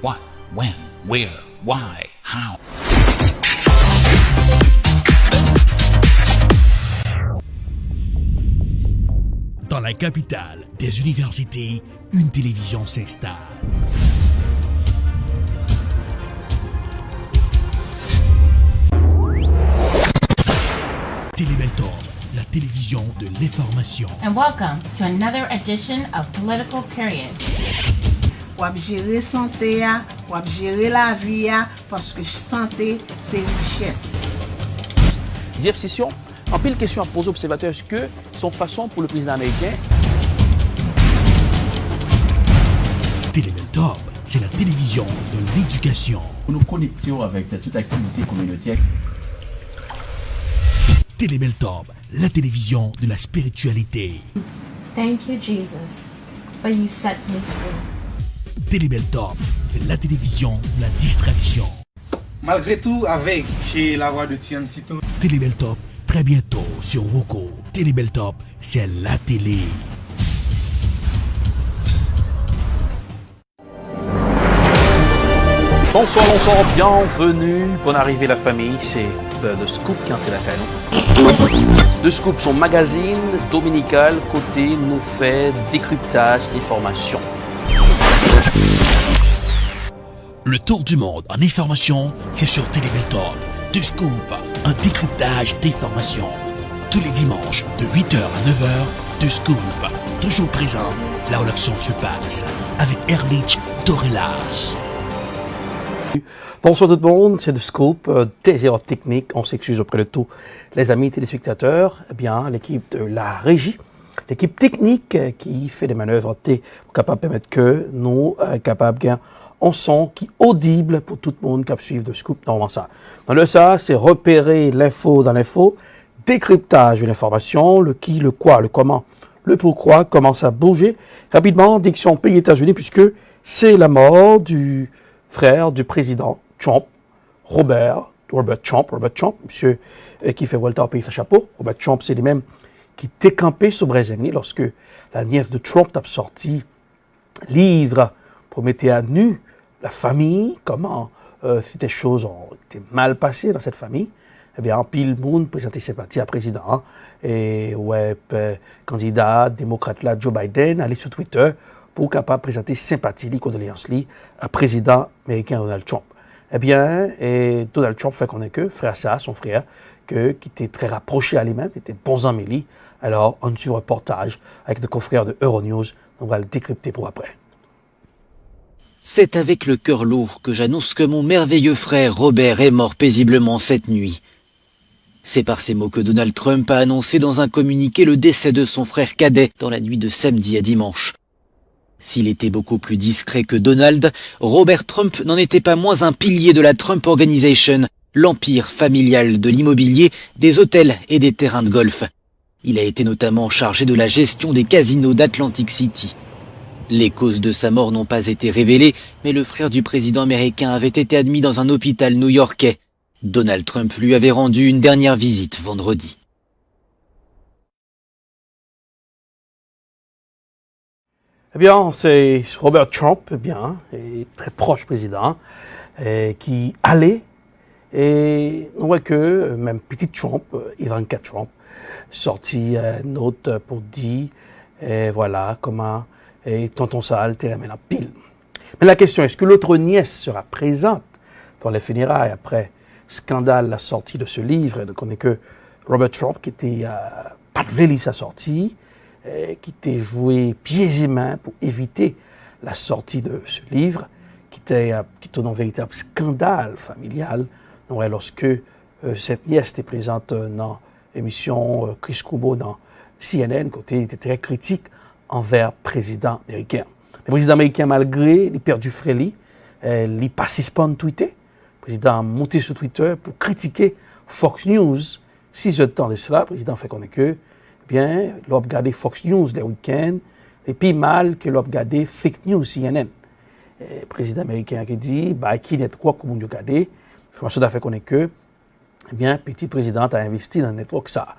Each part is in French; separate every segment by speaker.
Speaker 1: What, when, where, why, how. Dans la capitale des universités, une télévision s'installe. Télébeltorbe, la télévision de l'information.
Speaker 2: And welcome to another edition of Political Period.
Speaker 3: Wap gérer santé, wap gérer la vie, parce que santé, c'est richesse.
Speaker 4: Jeff Sessions, en pile question à poser aux observateurs, est-ce que son façon pour le président américain?
Speaker 1: Télébeltorbe, c'est la télévision de l'éducation.
Speaker 5: Nous nous connections avec toute activité communautaire.
Speaker 1: Télébeltorbe, la télévision de la spiritualité.
Speaker 6: Thank you, Jesus, for you set me free.
Speaker 1: Télébeltorbe, c'est la télévision de la distraction.
Speaker 7: Malgré tout, avec la voix de Tian Sito.
Speaker 1: Télébeltorbe, très bientôt sur Woko. Télébeltorbe, c'est la télé.
Speaker 4: Bonsoir, bienvenue, bonne arrivée la famille, c'est The Scoop qui est entré dans le The Scoop, son magazine dominical côté nous fait décryptage, information.
Speaker 1: Le tour du monde en information, c'est sur Télébeltorbe. The Scoop, un décryptage d'informations. Tous les dimanches de 8h à 9h, The Scoop, toujours présent là où l'action se passe, avec Erlich Torelas.
Speaker 4: Bonsoir tout le monde, c'est The Scoop, des erreurs techniques, on s'excuse auprès de tous les amis téléspectateurs, eh bien l'équipe de la régie, l'équipe technique qui fait des manœuvres capable de permettre que nous capables de un son qui est audible pour tout le monde qui suit The Scoop, normalement ça. Dans le ça, c'est repérer l'info dans l'info, décryptage de l'information, le qui, le quoi, le comment, le pourquoi, comment ça bouger, rapidement, diction pays États-Unis, puisque c'est la mort du frère du président Trump, Robert Trump, monsieur qui fait volta au pays sa chapeau. Robert Trump, c'est lui-même qui décampait sur Brezhnev lorsque la nièce de Trump a sorti livre pour mettre à nu la famille, comment si des choses ont été mal passées dans cette famille. Eh bien, en pile monde présentait sympathie à président et candidat démocrate là Joe Biden allait sur Twitter pour capable présenter sympathie, les condoléances à président américain Donald Trump. Eh bien, Donald Trump fait connaître que son frère, qui était très rapproché à lui-même, qui était bons amis. Alors, on suit un reportage avec le confrère de Euronews, on va le décrypter pour après.
Speaker 8: C'est avec le cœur lourd que j'annonce que mon merveilleux frère Robert est mort paisiblement cette nuit. C'est par ces mots que Donald Trump a annoncé dans un communiqué le décès de son frère cadet dans la nuit de samedi à dimanche. S'il était beaucoup plus discret que Donald, Robert Trump n'en était pas moins un pilier de la Trump Organization, l'empire familial de l'immobilier, des hôtels et des terrains de golf. Il a été notamment chargé de la gestion des casinos d'Atlantic City. Les causes de sa mort n'ont pas été révélées, mais le frère du président américain avait été admis dans un hôpital new-yorkais. Donald Trump lui avait rendu une dernière visite vendredi.
Speaker 4: Eh bien, c'est Robert Trump, eh bien, et très proche président, qui allait, et on voit que même petit Trump, Ivanka Trump, sorti note pour dire, voilà, comment tonton Sal était la main en pile. Mais la question, est-ce que l'autre nièce sera présente pour les funérailles après scandale, la sortie de ce livre? Donc on est que Robert Trump, qui était pas de véli sa sortie, qui était joué pieds et mains pour éviter la sortie de ce livre, qui était un véritable scandale familial. Donc, lorsque cette nièce était présente dans l'émission Chris Cuomo dans CNN, côté il était très critique envers le président américain. Le président américain, malgré les perdu Frélie, il passait pas de Twitter. Le président a monté sur Twitter pour critiquer Fox News. 6 heures de temps de cela, le président fait connaître que bien, l'on a regardé Fox News les week-ends, et puis mal que l'on a regardé Fake News CNN. Le président américain qui dit, qui n'est quoi comme on a regardé, l'information a fait connaître que, eh bien, petit président a investi dans le network ça.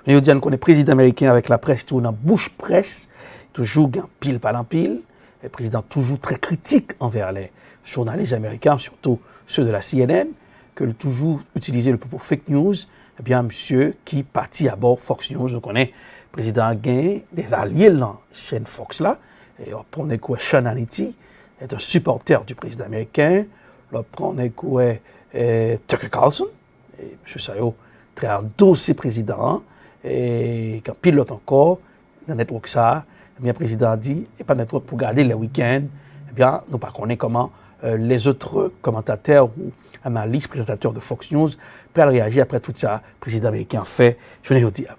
Speaker 4: On a dit qu'on est président américain avec la presse, tout dans bouche presse, toujours pile par en pile. Le président toujours très critique envers les journalistes américains, surtout ceux de la CNN, qui ont toujours utilisé le propos fake news, eh bien, monsieur qui partit à bord Fox News, on connaît le président gain des alliés dans la chaîne Fox là, et on prenait quoi Sean Hannity est un supporter du président américain, on prenait quoi Tucker Carlson, et monsieur Sayo, très endossé président, et quand pilote encore, dans le network ça, eh bien, le président a dit, et pas network pour garder les week-ends, eh bien, nous ne connaissons pas comment les autres commentateurs ou analystes, présentateurs de Fox News peuvent réagir après tout ça, le président américain fait, je vais vous dire.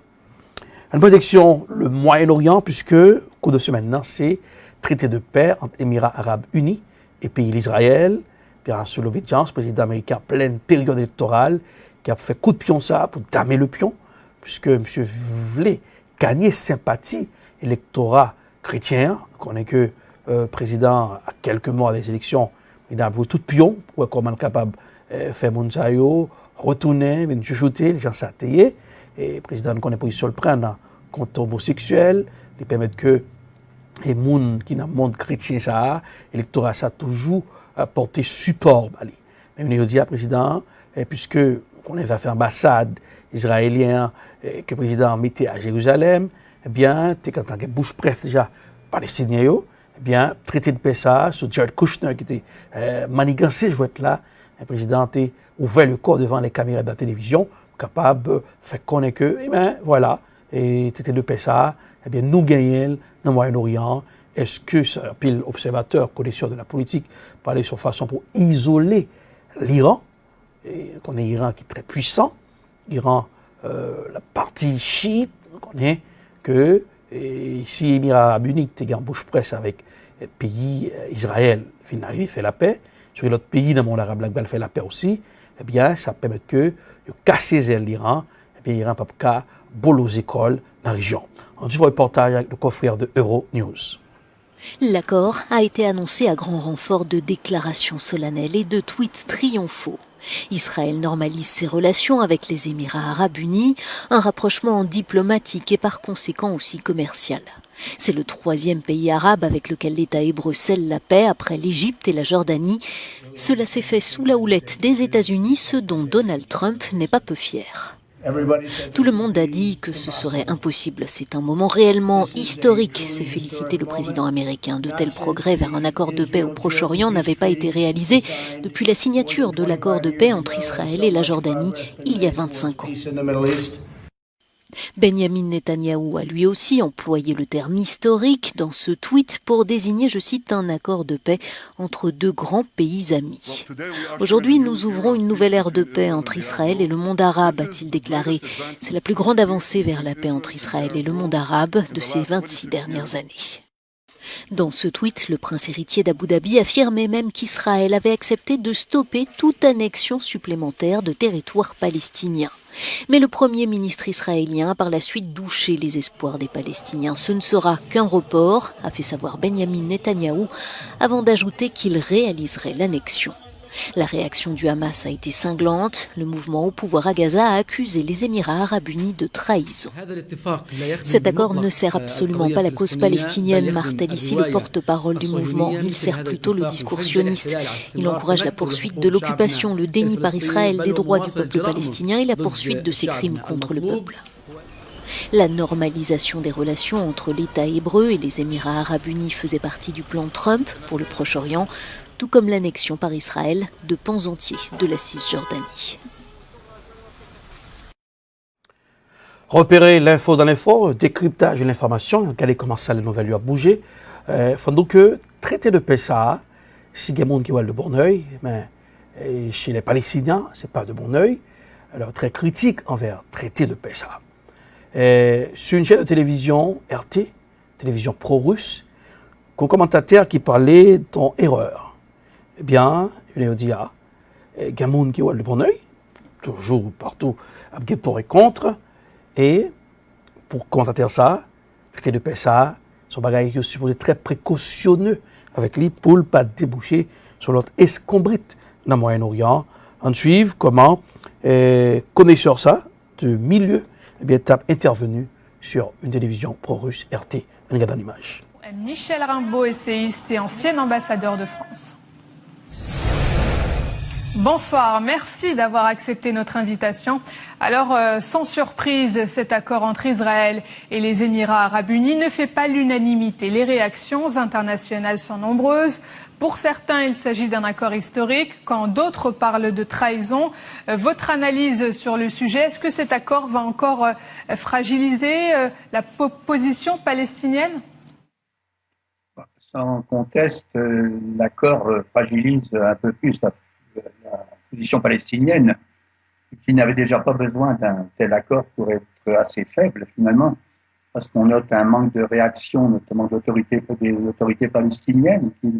Speaker 4: Une protection, le Moyen-Orient, puisque, au cours de ce maintenant, c'est traité de paix entre Émirats Arabes Unis et pays d'Israël, bien, sous l'obédience, le président américain, pleine période électorale, qui a fait coup de pion ça pour damer le pion, puisque M. voulait gagner sympathie électorat chrétien, qu'on est que président à quelques mois des élections, il a avoué tout pion pour être comment capable de faire Mounsayo, retourner, venir chuchoter, les gens s'atteiller, et le président ne connaît pas sur le prendre contre homosexuel, il permet que les gens qui dans le monde chrétien, ça, l'électorat, ça a toujours porté support. Mais on est dit à président, puisque on a fait ambassade israélienne que le président mettait à Jérusalem, eh bien, tu es en tant que bouche presse déjà palestinien, eh bien, traité de paix ça, sur Jared Kushner qui était manigancé, je vois être là, le président a ouvert le corps devant les caméras de la télévision, capable de faire connaître que, eh bien, voilà, et traité de paix ça, eh bien, nous gagnons dans le Moyen-Orient. Est-ce que, puis l'observateur, connaisseur de la politique, parlait sur façon pour isoler l'Iran, et qu'on est l'Iran qui est très puissant, l'Iran, la partie chiite, on connaît que si Émirats Arabes Unis était en bouche presse avec le pays Israël, finalement, fait la paix, sur l'autre pays dans le monde arabe, là, fait la paix aussi, eh bien, ça permet que de casser l'Iran, eh bien, l'Iran ne peut pas boler aux écoles dans la région. On suit le reportage avec le confrère de Euronews.
Speaker 9: L'accord a été annoncé à grand renfort de déclarations solennelles et de tweets triomphaux. Israël normalise ses relations avec les Émirats Arabes Unis, un rapprochement diplomatique et par conséquent aussi commercial. C'est le troisième pays arabe avec lequel l'État hébreu scelle la paix après l'Égypte et la Jordanie. Cela s'est fait sous la houlette des États-Unis, ce dont Donald Trump n'est pas peu fier. Tout le monde a dit que ce serait impossible. C'est un moment réellement historique, s'est félicité le président américain. De tels progrès vers un accord de paix au Proche-Orient n'avaient pas été réalisés depuis la signature de l'accord de paix entre Israël et la Jordanie il y a 25 ans. Benjamin Netanyahou a lui aussi employé le terme historique dans ce tweet pour désigner, je cite, un accord de paix entre deux grands pays amis. Aujourd'hui, nous ouvrons une nouvelle ère de paix entre Israël et le monde arabe, a-t-il déclaré. C'est la plus grande avancée vers la paix entre Israël et le monde arabe de ces 26 dernières années. Dans ce tweet, le prince héritier d'Abu Dhabi affirmait même qu'Israël avait accepté de stopper toute annexion supplémentaire de territoire palestinien. Mais le Premier ministre israélien a par la suite douché les espoirs des Palestiniens. Ce ne sera qu'un report, a fait savoir Benjamin Netanyahou, avant d'ajouter qu'il réaliserait l'annexion. La réaction du Hamas a été cinglante. Le mouvement au pouvoir à Gaza a accusé les Émirats Arabes Unis de trahison. Cet accord ne sert absolument pas la cause palestinienne, martèle ici le porte-parole du mouvement. Il sert plutôt le discours sioniste. Il encourage la poursuite de l'occupation, le déni par Israël des droits du peuple palestinien et la poursuite de ses crimes contre le peuple. La normalisation des relations entre l'État hébreu et les Émirats Arabes Unis faisait partie du plan Trump pour le Proche-Orient, tout comme l'annexion par Israël de pans entiers de la Cisjordanie.
Speaker 4: Repérer l'info dans l'info, décryptage de l'information, regardez comment ça les nouvelles à bouger. Faut donc que traité de paix ça, si il y a des gens qui voient de bon oeil, mais chez les Palestiniens, c'est pas de bon oeil. Alors très critique envers traité de paix ça. Sur une chaîne de télévision RT, télévision pro-russe, un commentateur qui parlait d'une erreur. Eh bien, il a dit, il y a des gens qui voient de bon oeil, toujours, partout, pour et contre, et pour commenter ça, traiter de paix ça, son bagage est supposé très précautionneux avec lui pour ne pas déboucher sur l'autre escombrite dans le Moyen-Orient. On suit comment connaisseur ça, de milieu, eh bien, est intervenu sur une télévision pro-russe RT. On regarde l'image.
Speaker 10: Michel Rimbaud, essayiste et ancien ambassadeur de France. Bonsoir, merci d'avoir accepté notre invitation. Alors, sans surprise, cet accord entre Israël et les Émirats arabes unis ne fait pas l'unanimité. Les réactions internationales sont nombreuses. Pour certains, il s'agit d'un accord historique, quand d'autres parlent de trahison. Votre analyse sur le sujet, est-ce que cet accord va encore fragiliser la position palestinienne ?
Speaker 11: Sans conteste, l'accord fragilise un peu plus la position palestinienne, qui n'avait déjà pas besoin d'un tel accord pour être assez faible finalement, parce qu'on note un manque de réaction, notamment des autorités palestiniennes, qui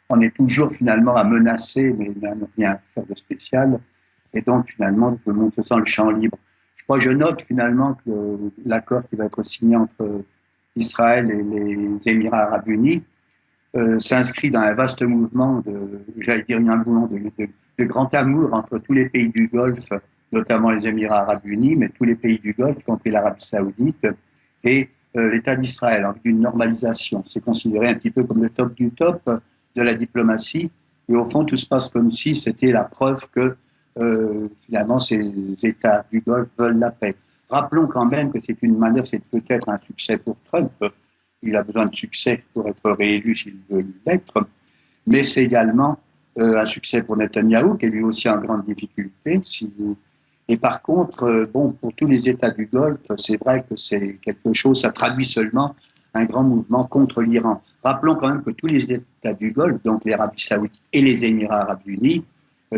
Speaker 11: en est toujours finalement à menacer, mais rien à faire de spécial, et donc finalement tout le monde se sent le champ libre. Je note finalement que l'accord qui va être signé entre Israël et les Émirats arabes unis s'inscrit dans un vaste mouvement de grand amour entre tous les pays du Golfe, notamment les Émirats arabes unis, mais tous les pays du Golfe, compris l'Arabie saoudite, et l'État d'Israël, en vue d'une normalisation. C'est considéré un petit peu comme le top du top de la diplomatie, et au fond, tout se passe comme si c'était la preuve que finalement ces États du Golfe veulent la paix. Rappelons quand même que c'est peut-être un succès pour Trump. Il a besoin de succès pour être réélu s'il veut l'être, mais c'est également un succès pour Netanyahou, qui est lui aussi en grande difficulté. Et par contre, pour tous les États du Golfe, c'est vrai que c'est quelque chose, ça traduit seulement un grand mouvement contre l'Iran. Rappelons quand même que tous les États du Golfe, donc l'Arabie saoudite et les Émirats arabes unis,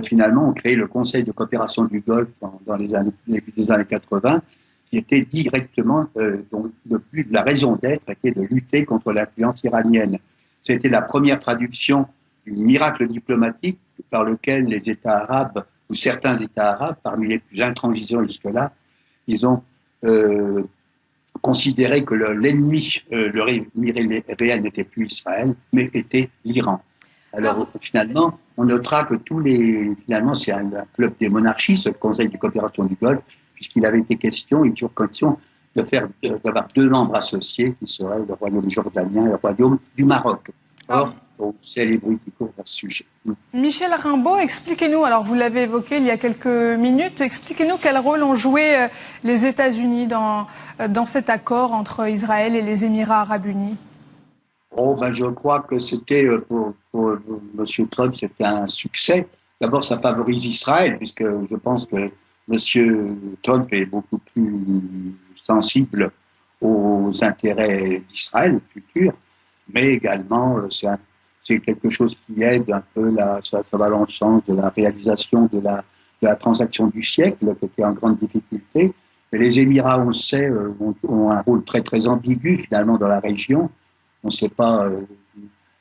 Speaker 11: finalement ont créé le Conseil de coopération du Golfe dans les début des années 80, qui était directement la raison d'être était de lutter contre l'influence iranienne. C'était la première traduction du miracle diplomatique par lequel les États arabes, ou certains États arabes, parmi les plus intransigeants jusque-là, ils ont considéré que l'ennemi réel n'était plus Israël, mais était l'Iran. Alors finalement, on notera que finalement c'est un club des monarchies, ce Conseil de coopération du Golfe, puisqu'il avait été question, et toujours question, d'avoir deux membres associés qui seraient le royaume jordanien et le royaume du Maroc. Or, c'est les bruits qui courent à ce sujet.
Speaker 10: Michel Rimbaud, expliquez-nous, alors vous l'avez évoqué il y a quelques minutes, expliquez-nous quel rôle ont joué les États-Unis dans cet accord entre Israël et les Émirats arabes unis.
Speaker 11: Je crois que c'était, pour M. Trump, c'était un succès. D'abord, ça favorise Israël, puisque je pense que M. Trump est beaucoup plus sensible aux intérêts d'Israël futur, mais également c'est quelque chose qui aide un peu, ça va dans le sens de la réalisation de la transaction du siècle, qui était en grande difficulté. Et les Émirats, on le sait, ont un rôle très très ambigu finalement dans la région. On ne sait pas,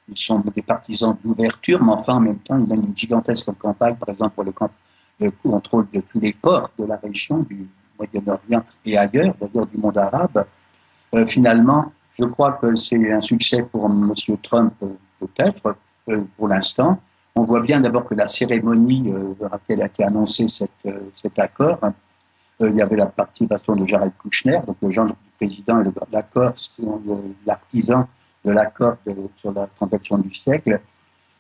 Speaker 11: ils sont des partisans d'ouverture, mais enfin en même temps, ils mènent une gigantesque campagne, par exemple pour le contrôle de tous les ports de la région, du Moyen-Orient et ailleurs, d'ailleurs du monde arabe. Finalement, je crois que c'est un succès pour M. Trump, peut-être, pour l'instant. On voit bien d'abord que la cérémonie dans laquelle a été annoncé cet accord, il y avait la participation de Jared Kushner, donc le gendre du président et l'artisan de l'accord sur la transaction du siècle,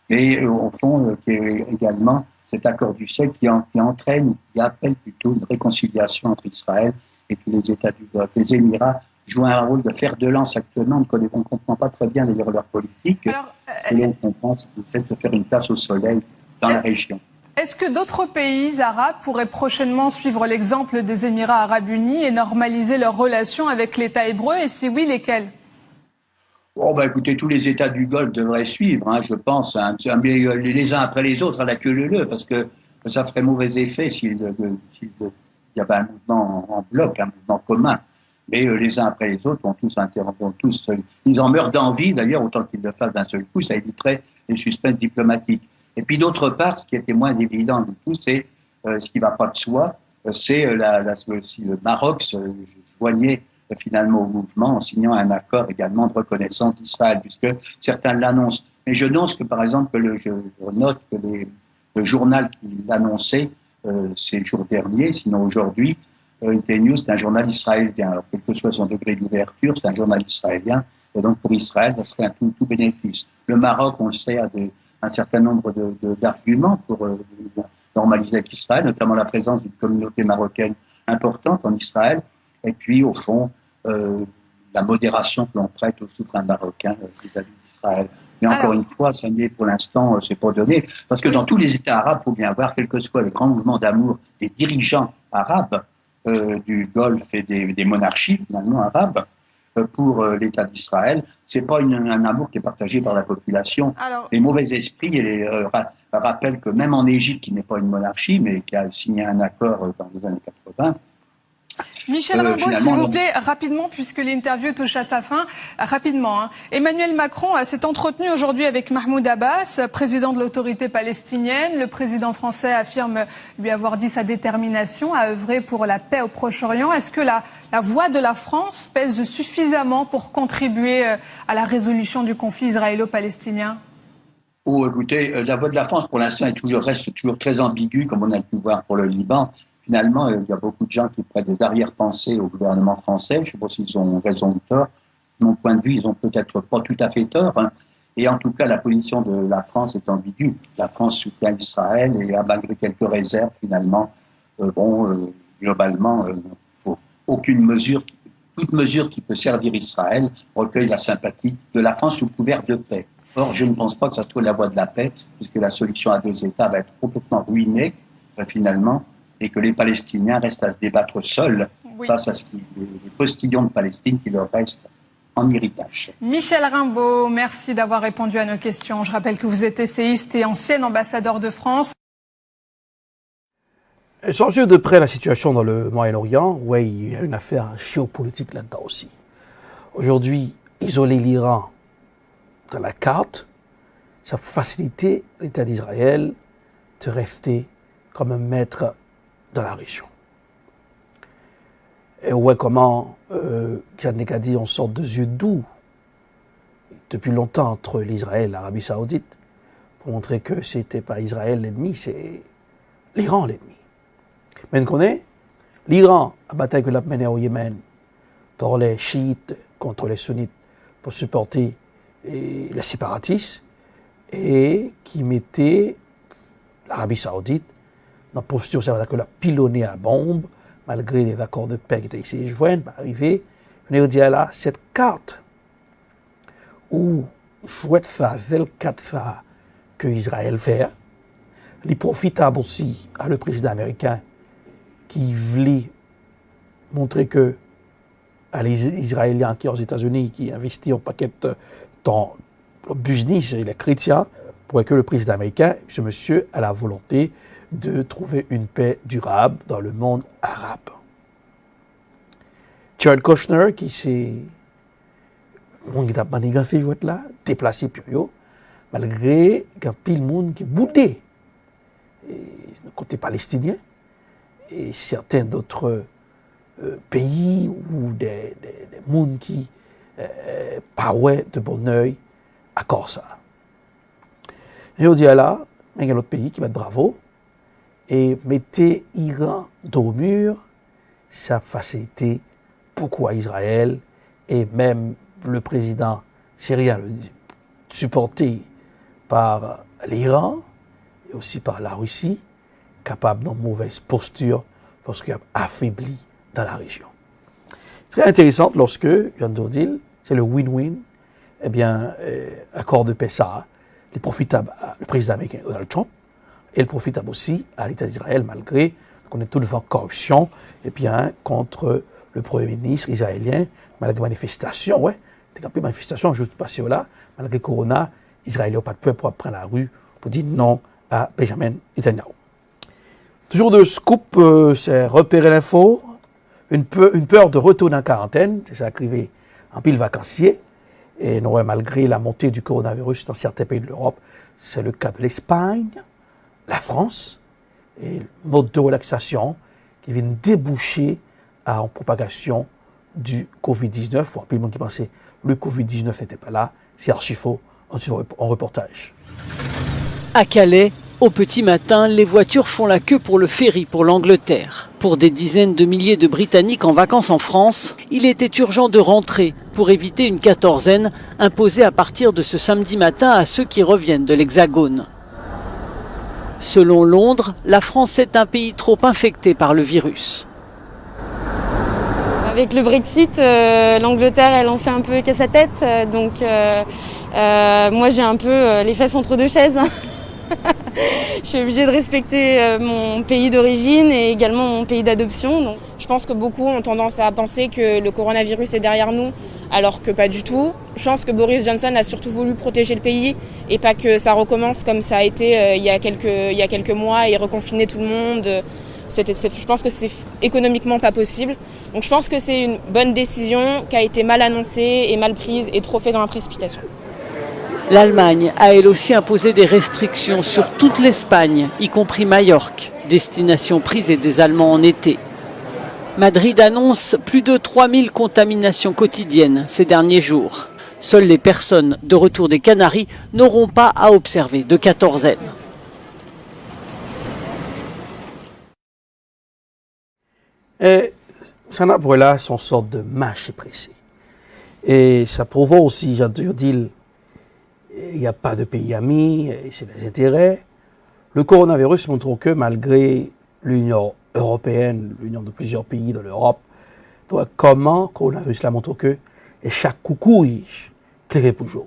Speaker 11: et au fond, qui est également cet accord du siècle qui entraîne, qui appelle plutôt une réconciliation entre Israël et tous les États du Golfe. Les Émirats jouent un rôle de fer de lance actuellement, on ne comprend pas très bien d'ailleurs leur politique, et on comprend qu'ils essaient de faire une place au soleil dans la région.
Speaker 10: Est-ce que d'autres pays arabes pourraient prochainement suivre l'exemple des Émirats arabes unis et normaliser leurs relations avec l'État hébreu, et si oui, lesquels ?
Speaker 11: Écoutez, tous les États du Golfe devraient suivre, je pense, les uns après les autres à la queue leu-leu, parce que ça ferait mauvais effet s'il y avait un mouvement en bloc, un mouvement commun. Mais les uns après les autres ils en meurent d'envie, d'ailleurs, autant qu'ils le fassent d'un seul coup, ça éviterait les suspens diplomatiques. Et puis d'autre part, ce qui était moins évident du tout, c'est ce qui ne va pas de soi, c'est si le Maroc se joignait finalement au mouvement en signant un accord également de reconnaissance d'Israël, puisque certains l'annoncent. Mais je note que, par exemple, le journal qui l'annonçait ces jours derniers, sinon aujourd'hui, News, c'est un journal israélien. Alors, quel que soit son degré d'ouverture, c'est un journal israélien, et donc pour Israël, ça serait un tout bénéfice. Le Maroc, on le sait, a un certain nombre d'arguments pour normaliser avec Israël, notamment la présence d'une communauté marocaine importante en Israël, et puis au fond la modération que l'on prête aux souverains marocains vis-à-vis d'Israël. Mais encore une fois, ça n'est pour l'instant, c'est pas donné, parce que dans tous les États arabes, il faut bien voir, quel que soit le grand mouvement d'amour des dirigeants arabes du Golfe et des monarchies finalement arabes, pour l'État d'Israël, c'est pas un amour qui est partagé par la population.
Speaker 10: Alors,
Speaker 11: les mauvais esprits rappellent que même en Égypte, qui n'est pas une monarchie, mais qui a signé un accord dans les années 80,
Speaker 10: Michel Rimbaud, s'il vous plaît, rapidement, puisque l'interview touche à sa fin, rapidement. Emmanuel Macron s'est entretenu aujourd'hui avec Mahmoud Abbas, président de l'autorité palestinienne. Le président français affirme lui avoir dit sa détermination à œuvrer pour la paix au Proche-Orient. Est-ce que la voix de la France pèse suffisamment pour contribuer à la résolution du conflit israélo-palestinien ?
Speaker 11: Oh, écoutez, la voix de la France, pour l'instant, reste toujours très ambiguë, comme on a pu voir pour le Liban. Finalement, il y a beaucoup de gens qui prêtent des arrière-pensées au gouvernement français. Je ne sais pas s'ils ont raison ou tort. De mon point de vue, ils ont peut-être pas tout à fait tort. Et en tout cas, la position de la France est ambiguë. La France soutient Israël et a malgré quelques réserves, finalement, globalement, toute mesure qui peut servir Israël recueille la sympathie de la France sous couvert de paix. Or, je ne pense pas que ça soit la voie de la paix, puisque la solution à 2 États va être complètement ruinée, finalement, et que les Palestiniens restent à se débattre seuls face à les postillons de Palestine qui leur restent en héritage.
Speaker 10: Michel Rimbaud, merci d'avoir répondu à nos questions. Je rappelle que vous êtes essayiste et ancien ambassadeur de France.
Speaker 4: Sans suivre de près la situation dans le Moyen-Orient, oui, il y a une affaire géopolitique là-dedans aussi. Aujourd'hui, isoler l'Iran dans la carte, ça facilite l'État d'Israël de rester comme un maître dans la région. Et ouais, comment Kadnekadi, on sort de yeux doux depuis longtemps entre l'Israël et l'Arabie Saoudite pour montrer que c'était pas Israël l'ennemi, c'est l'Iran l'ennemi. Mais on connaît l'Iran, la bataille que l'a menée au Yémen pour les chiites contre les sunnites pour supporter les séparatistes et qui mettait l'Arabie Saoudite dans la posture, ça veut dire que la pilonnée à bombe, malgré les accords de paix qui étaient essayés de joindre, arrivé, on a dit là, cette carte où jouette ça, c'est carte ça que Israël fait, il est profitable aussi à le président américain qui voulait montrer que à les Israéliens qui sont aux États-Unis, qui investissent en paquet dans le business et les chrétiens, pour que le président américain, ce monsieur, a la volonté de trouver une paix durable dans le monde arabe. Jared Kushner, qui s'est déplacé pour eux, malgré qu'un pile monde qui boudait du côté palestinien et certains d'autres pays ou des mondes qui paraient de bon oeil à ça. Et on dit là, il y a un autre pays qui va être bravo et mettez Iran au mur, ça facilitait beaucoup à Israël et même le président syrien supporté par l'Iran et aussi par la Russie, capable d'une mauvaise posture parce qu'il a affaibli dans la région. Très intéressant lorsque, John Dodil, c'est le win-win, eh bien, accord de paix ça, il est profitable à le président américain Donald Trump et il est profitable aussi à l'État d'Israël malgré qu'on est tout devant corruption et bien contre le Premier ministre israélien, malgré manifestation, ouais, des manifestations, je vais passer là, malgré Corona, Israël n'a pas de peur pour prendre la rue pour dire non à Benjamin Netanyahu. Toujours de scoop, c'est repérer l'info, une peur de retourner en quarantaine, c'est ça arrivé en pile vacancier, et non, malgré la montée du coronavirus dans certains pays de l'Europe, c'est le cas de l'Espagne, la France, et le mode de relaxation qui vient déboucher en propagation du Covid-19, pour tout le monde qui pensait que le Covid-19 n'était pas là, c'est archi faux, en reportage.
Speaker 12: À Calais, au petit matin, les voitures font la queue pour le ferry pour l'Angleterre. Pour des dizaines de milliers de Britanniques en vacances en France, il était urgent de rentrer pour éviter une quatorzaine imposée à partir de ce samedi matin à ceux qui reviennent de l'Hexagone. Selon Londres, la France est un pays trop infecté par le virus.
Speaker 13: Avec le Brexit, l'Angleterre, elle en fait un peu qu'à sa tête. Donc moi, j'ai un peu les fesses entre deux chaises. Je suis obligée de respecter mon pays d'origine et également mon pays d'adoption. Donc.
Speaker 14: Je pense que beaucoup ont tendance à penser que le coronavirus est derrière nous, alors que pas du tout. Je pense que Boris Johnson a surtout voulu protéger le pays et pas que ça recommence comme ça a été il y a quelques mois et reconfiner tout le monde. Je pense que c'est économiquement pas possible. Donc je pense que c'est une bonne décision qui a été mal annoncée et mal prise et trop fait dans la précipitation.
Speaker 12: L'Allemagne a elle aussi imposé des restrictions sur toute l'Espagne, y compris Majorque, destination prisée des Allemands en été. Madrid annonce plus de 3000 contaminations quotidiennes ces derniers jours. Seules les personnes de retour des Canaries n'auront pas à observer de quatorzaine.
Speaker 4: Et ça n'a pour là son sorte de marché pressé. Et ça prouve aussi, j'ai dit, il n'y a pas de pays amis, et c'est les intérêts. Le coronavirus montre que malgré l'Union européenne, l'union de plusieurs pays de l'Europe, comment le coronavirus la montre que et chaque coucouille clairé pour jour.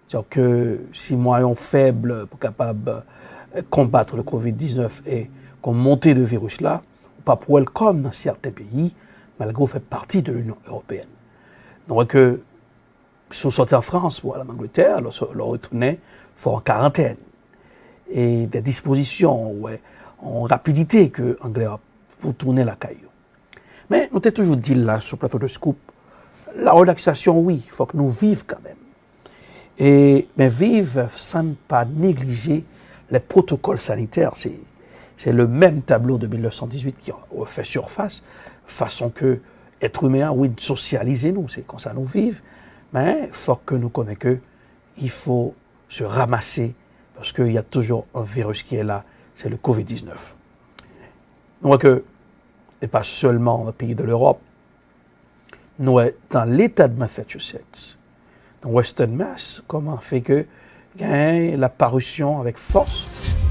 Speaker 4: C'est-à-dire que si moyen faible pour capable combattre le Covid-19 et qu'on monte de virus là, pas pour welcome dans certains pays, malgré qu'on fait partie de l'Union européenne. Donc que si on sortait en France ou en Angleterre, on retournait fort en quarantaine. Et des dispositions en rapidité que l'Anglais a pour tourner la caillou. Mais nous t'ai toujours dit là, sur le plateau de Scoop, la relaxation, oui, il faut que nous vivions quand même. Mais vivre sans ne pas négliger les protocoles sanitaires. C'est le même tableau de 1918 qui fait surface, façon que être humain, oui, socialiser nous, c'est comme ça nous vivons. Mais il faut que nous connaissions qu'il faut se ramasser parce qu'il y a toujours un virus qui est là, c'est le Covid-19. Donc, et pas seulement dans les pays de l'Europe, nous sommes dans l'État de Massachusetts, dans Western Mass, comment fait que il y a l'apparition avec force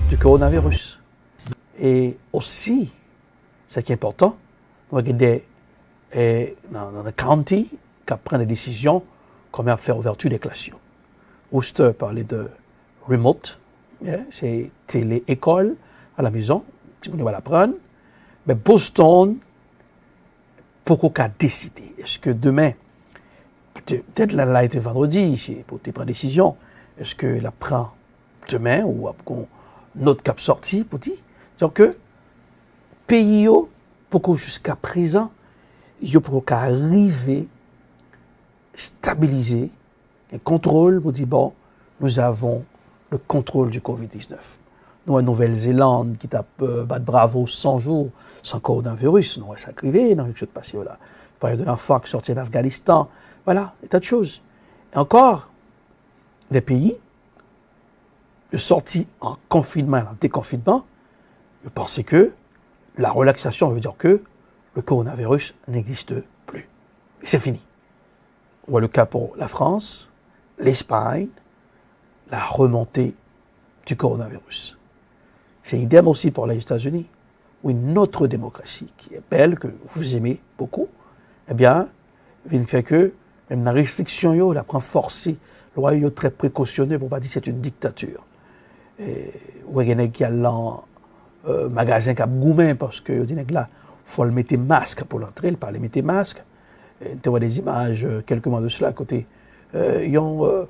Speaker 4: du coronavirus. Et aussi, ce qui est important, nous avons des dans le county qui prend des décisions comment faire ouverture des classes. Worcester parlait de remote, c'est télé-école à la maison, si vous va l'apprendre. Mais Boston, pourquoi qu'a décidé? Est-ce que demain, peut-être là était vendredi, pour prendre des décisions, est-ce que la prend demain ou notre cap sorti pour dire? Donc que pays pour jusqu'à présent, il pour arriver stabiliser un contrôle pour dire bon, nous avons le contrôle du Covid-19. Nous, en Nouvelle-Zélande, qui tape battre bravo 100 jours sans coronavirus, nous, ça arrivé dans quelque chose de passé là. Il parlait de l'enfant qui sortait d'Afghanistan, voilà, des tas de choses. Et encore, des pays, sortis en confinement et en déconfinement, je pensais que la relaxation veut dire que le coronavirus n'existe plus. Et c'est fini. On voit le cas pour la France, l'Espagne, la remontée du coronavirus. C'est idem aussi pour les États-Unis, où une autre démocratie qui est belle, que vous aimez beaucoup, eh bien, il fait que, même la restriction, la prend forcée, le roi est très précautionneux pour ne pas dire que c'est une dictature. Ou il y a des qui ont magasin qui a gourmand parce que il faut le mettre masque pour l'entrée, il parle de mettre masque. Tu vois des images quelques mois de cela à côté. Ils ont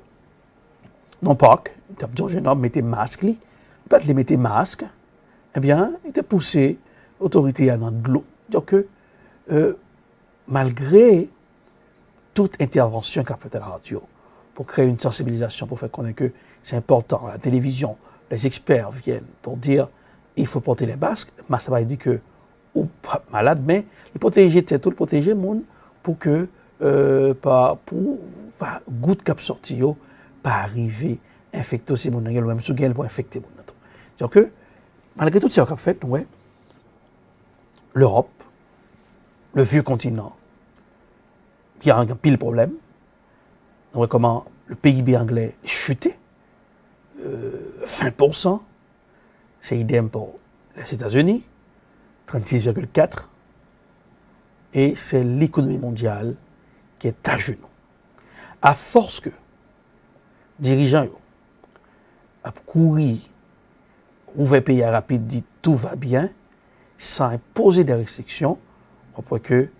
Speaker 4: non pas un jeune homme mettait masque, il pas les mettre masque. Eh bien, il était poussé autorité à dans de l'eau. Donc malgré toute intervention qu'a fait à la radio pour créer une sensibilisation, pour faire connaître que c'est important, la télévision, les experts viennent pour dire il faut porter les masques. Ça va dire que ou pas malade, mais le protéger tout le protéger le monde pour que pas goutte cap sorti pas arriver infecter aussi mon le même sous pour infecter mon autre. Donc que malgré tout ce qu'on a fait, ouais, l'Europe, le vieux continent, qui a un pile problème, on voit comment le PIB anglais chutait, 20%, C'est idem pour les États-Unis, 36,4. Et c'est l'économie mondiale qui est à genoux. À force que dirigeants a couru, ouvert pays rapide, dit tout va bien, sans imposer des restrictions, on peut que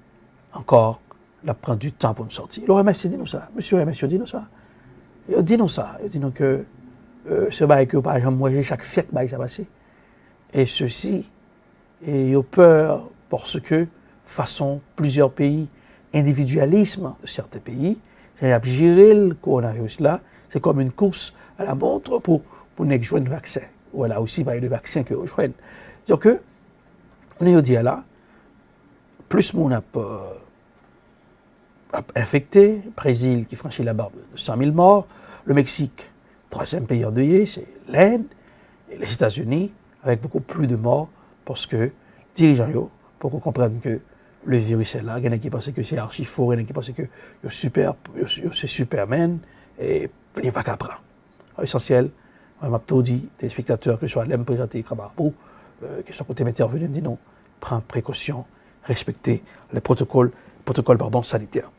Speaker 4: encore la prendre du temps pour nous sortir. Le MSC dit nous ça, monsieur MSC dit nous ça. Il dit nous ça, il dit nous que ce bail que par exemple moi chaque siècle bail ça passé. Et ceci, et ils ont peur parce que façon plusieurs pays, individualisme de certains pays, j'ai géré le coronavirus là, c'est comme une course à la montre pour nous jouer un vaccin. Voilà aussi le vaccin que vous jouez. Donc, on est dit là, plus mon a infecté, Brésil qui franchit la barre de 100 000 morts, le Mexique, troisième pays endeuillé, c'est l'Inde, et les États-Unis, avec beaucoup plus de morts, parce que dirigeants, pour qu'on comprenne que le virus est là, il y en a qui pensent que c'est archi faux, il y en a qui pensent que c'est Superman, et il n'y a pas qu'à prendre. Essentiel, je m'a tout dit, téléspectateurs, que ce soit l'aime présenter Krabarbo, que ce soit côté intervenu, me dit non, prends précaution, respectez les protocoles sanitaires.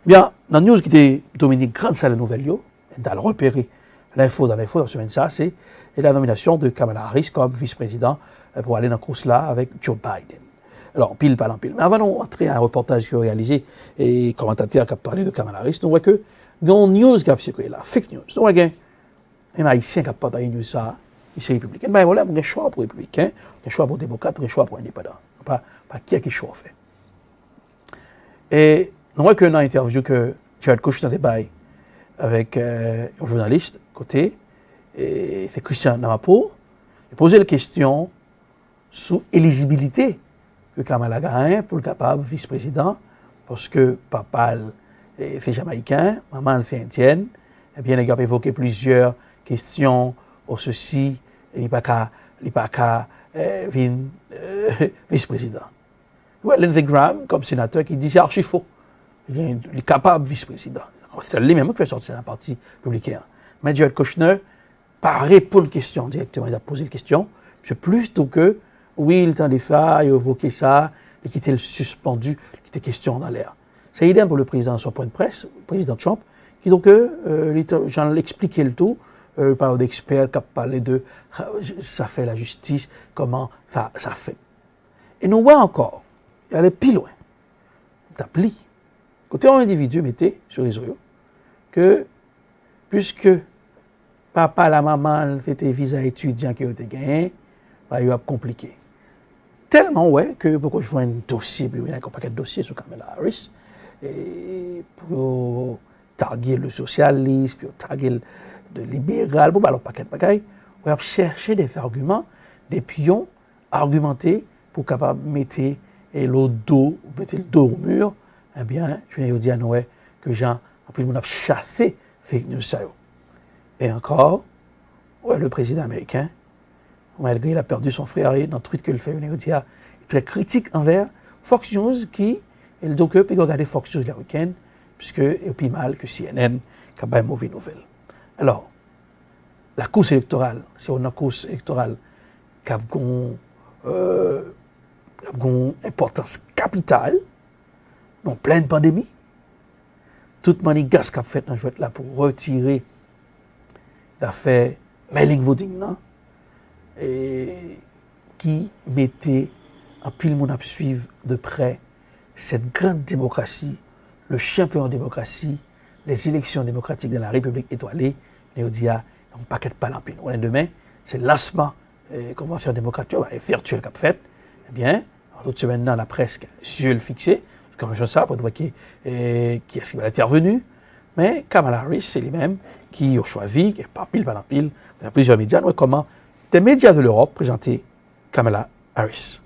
Speaker 4: Bien, dans la news qui était Dominique Grande, c'est la nouvelle, dans le repérer l'info dans la semaine, ça, c'est la nomination de Kamala Harris comme vice-président pour aller dans la course là avec Joe Biden. Alors, pile, pas en pile. Mais avant d'entrer à un reportage qui a réalisé et commentateur qui a parlé de Kamala Harris, nous voyons que il y a une news qui a circulé là, fake news. Nous voyons un Haïtien qui a partagé une news ça, c'est républicain. Mais voilà, il y a un choix pour républicain, un choix pour démocrate, un choix pour indépendant. Pas qui a quel choix fait. Et nous voyons que dans l'interview que Jared Kushner a débat avec un journaliste côté, et c'est Christian Namapour, il a posé la question sur l'éligibilité que Kamala gagne pour le capable vice-président, parce que papa fait jamaïcain, maman fait indienne, et bien il a évoqué plusieurs questions au ceci, il n'est pas qu'à vice-président. Ouais, Lindsey Graham, comme sénateur, qui dit c'est archi faux. Il est capable vice-président. C'est lui-même qui fait sortir la partie républicaine. Mais Jared Kushner, pas répondre aux questions directement, il a posé la question. C'est plutôt que, oui, il tendait ça, il a évoqué ça, et qui était suspendu, qui était question dans l'air. C'est idem pour le président sur point de presse, le président Trump, qui donc, j'en ai expliqué le tout, par d'experts qui ont parlé de ça fait la justice, comment ça fait. Et nous voyons encore, il y a les plus loin, d'appli. Côté un individu mettait sur les réseaux que, puisque papa, la maman, c'était visa étudiant qui a été gagné, il a compliqué. Tellement, ouais, que pourquoi je vois un dossier, puis il y a un paquet de dossiers sur Kamala Harris, et pour targuer le socialiste, puis targuer le libéral, bon, alors paquet de bagailles, on va chercher des arguments, des pions argumentés pour capable mettre le dos au mur. Eh bien, je viens de dire à Noé que Jean, après, on a chassé fake news. Et encore, ouais, le président américain, malgré il a perdu son frère, dans le tweet qu'il fait, il est très critique envers Fox News, qui, il dit que, puis regarder Fox News le week-end, puisque il est plus mal que CNN, qui a pas une mauvaise nouvelle. Alors, la course électorale, c'est une course électorale qui a une importance capitale, en pleine pandémie. Toute manigas qu'a fait dans le là pour retirer l'affaire mailing voting, non? Et qui mettait en pile monde à suivre de près cette grande démocratie, le champion de démocratie, les élections démocratiques dans la République étoilée, et on dit un paquet de palampines. On est demain, c'est le lancement convention démocratique virtuelle qu'a fait. Eh bien, en toute semaine dans la presse, yeux fixés, comme je sais, pour voir qui a intervenu, mais Kamala Harris, c'est lui-même qui a choisi, qui est pas pile, il y a plusieurs médias, comment des médias de l'Europe présentaient Kamala Harris.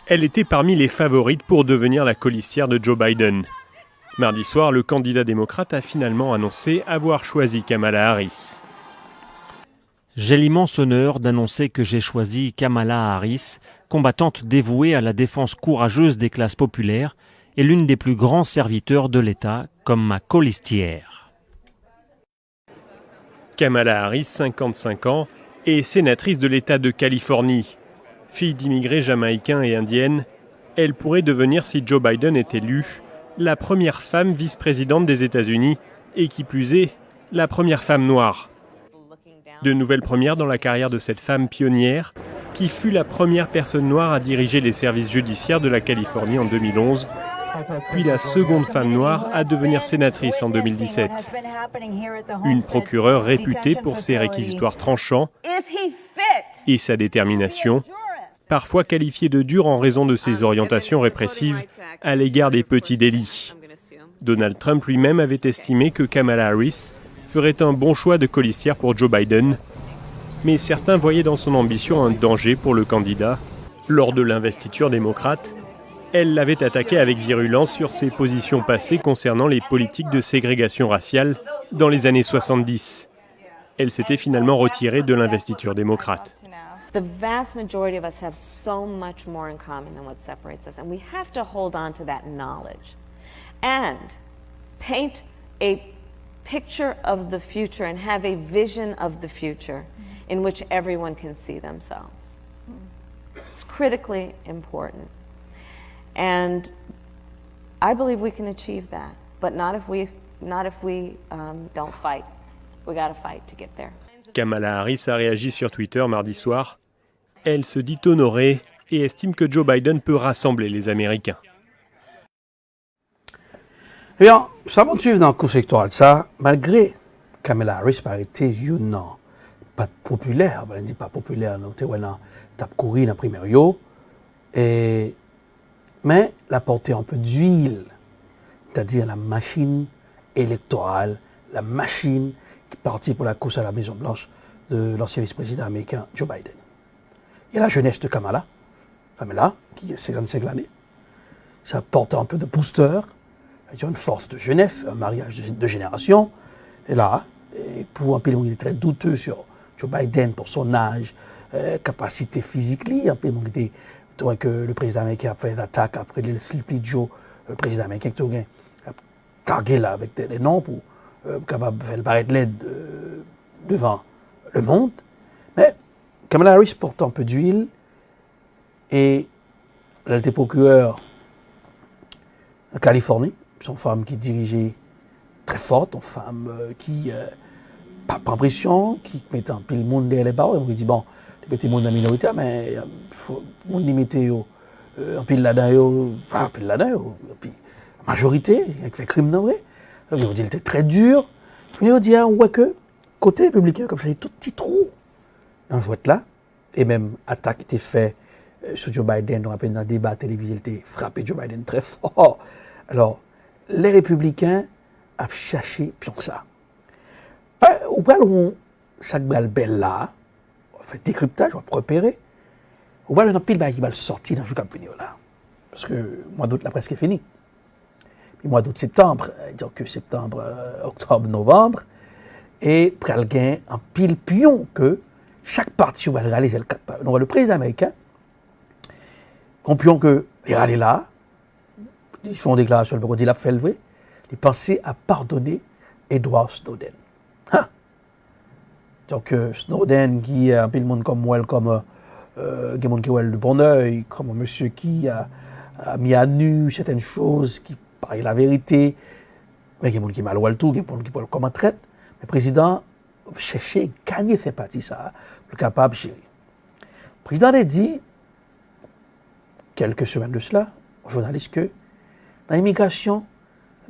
Speaker 15: Elle était parmi les favorites pour devenir la colistière de Joe Biden. Mardi soir, le candidat démocrate a finalement annoncé avoir choisi Kamala Harris.
Speaker 16: J'ai l'immense honneur d'annoncer que j'ai choisi Kamala Harris, combattante dévouée à la défense courageuse des classes populaires et l'une des plus grands serviteurs de l'État, comme ma colistière.
Speaker 15: Kamala Harris, 55 ans, est sénatrice de l'État de Californie. Fille d'immigrés jamaïcains et indiennes, elle pourrait devenir, si Joe Biden est élu, la première femme vice-présidente des États-Unis et qui plus est, la première femme noire. De nouvelles premières dans la carrière de cette femme pionnière qui fut la première personne noire à diriger les services judiciaires de la Californie en 2011, puis la seconde femme noire à devenir sénatrice en 2017. Une procureure réputée pour ses réquisitoires tranchants et sa détermination, parfois qualifiée de dure en raison de ses orientations répressives à l'égard des petits délits. Donald Trump lui-même avait estimé que Kamala Harris ferait un bon choix de colistière pour Joe Biden, mais certains voyaient dans son ambition un danger pour le candidat. Lors de l'investiture démocrate, elle l'avait attaqué avec virulence sur ses positions passées concernant les politiques de ségrégation raciale dans les années 70. Elle s'était finalement retirée de l'investiture démocrate.
Speaker 17: The vast majority of us have so much more in common than what separates us, and we have to hold on to that knowledge and paint a picture of the future and have a vision of the future in which everyone can see themselves. It's critically important. And I believe we can achieve that, but not if we don't fight. We got to fight to get there.
Speaker 15: Kamala Harris a réagi sur Twitter mardi soir. Elle se dit honorée et estime que Joe Biden peut rassembler les Américains.
Speaker 4: Eh bien, ça va suivre dans le cours électoral, ça, malgré Kamala Harris par été pas populaire, elle dit pas populaire, donc tu as couru dans la primaire, mais la portée un peu d'huile, c'est-à-dire la machine électorale, la machine qui est partie pour la course à la Maison-Blanche de l'ancien vice-président américain Joe Biden. Il y a la jeunesse de Kamala, qui a 55 années. Ça porte un peu de booster, une force de jeunesse, un mariage de génération. Et là, pour un pays où il est très douteux sur Joe Biden pour son âge, capacité physique, un pays où il était que le président américain a fait l'attaque après le Sleepy Joe, le président américain a targué là avec des noms pour capable de faire paraître l'aide devant le monde. Mais Kamala Harris porte un peu d'huile et elle était procureure en Californie. C'est une femme qui dirigeait très forte, une femme qui pas prend pression, qui met un peu le monde derrière les barres. On lui dit bon, tu mets le monde dans la minorité, mais il faut limiter un peu là-dedans, pas un peu là-dedans, puis la majorité, avec fait crime dans vrai. On dit qu'il était très dur. Puis on dit ouais que côté républicain, comme ça, il y a tout petit trou dans jouet là, et même attaque était faite sur Joe Biden, on rappelle dans le débat télévisé, il était frappé Joe Biden très fort. Alors, les républicains ont cherché pion que ça. Au bal où ça belle là, on fait décryptage, on va repérer. Au bal où on a pile qui va sortir dans le jour qui va venir là. Parce que le mois d'août là presque fini. Puis le mois d'août, septembre, donc septembre, octobre, novembre, et pral gain en pile pion que chaque parti va réaliser le cap. Donc le président américain, on pion que il est là, ils font une déclaration, le dit l'a fait lever, ils pensaient à pardonner Edward Snowden. Hein? Donc Snowden qui a un peu de monde comme moi, comme monde qui a le bon oeil, comme un monsieur qui a mis à nu certaines choses, qui parle la vérité, mais il y a des gens qui mal tout, il y a des gens qui parlent comme un traite. Le président cherchait à gagner ces parties, ça, pour capable de gérer. Le président a dit, quelques semaines de cela, aux journalistes, que dans l'immigration,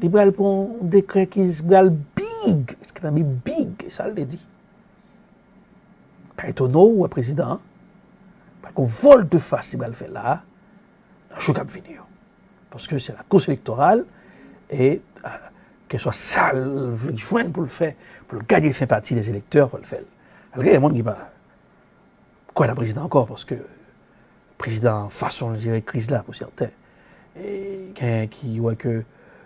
Speaker 4: il va prendre un décret qui est big, ce qu'il a mis big, ça l'a dit. Pas étonnant, ou un président, parce qu'on vole de face, il va le faire là, un jour qui va venir. Parce que c'est la course électorale, et qu'elle soit sale, pour le faire, pour le gagner sympathie des électeurs, pour le faire. Alors, il y a des gens qui va. Quoi, le président encore, parce que le président, façon de gérer crise là, pour certains, et qui voit que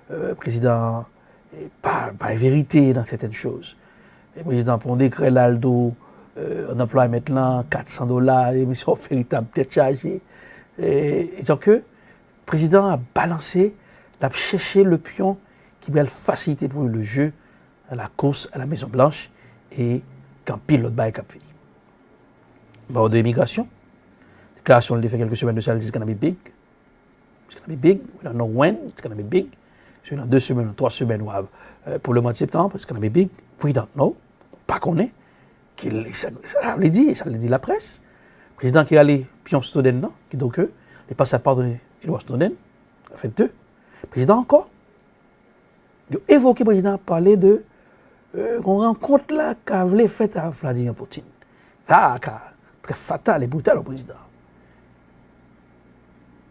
Speaker 4: le président n'est pas la vérité dans certaines choses. Le président, pour un décret l'Aldo, on emploie maintenant $400, l'émission véritable peut-être chargée. Et donc que le président a balancé, a cherché le pion qui va faciliter pour le jeu à la course à la Maison-Blanche et quand pile l'autre bail cap fini. bah, de l'immigration. Déclaration, il fait quelques semaines de ça, it's gonna be big. It's gonna be big. We don't know when, it's gonna be big. C'est dans 2 semaines, 3 semaines, pour le mois de septembre, it's gonna be big. We don't know. Pas qu'on est. Ça l'a dit, ça l'a dit la presse. Le président qui est allé, pion Snowden, non, qui donc, il passe à pardonner Edward Snowden, ça fait 2. Le président encore. Il a évoqué, le président, parler de qu'on rencontre là qu'a voulu faire à Vladimir Poutine. Ça, très fatal et brutal au président.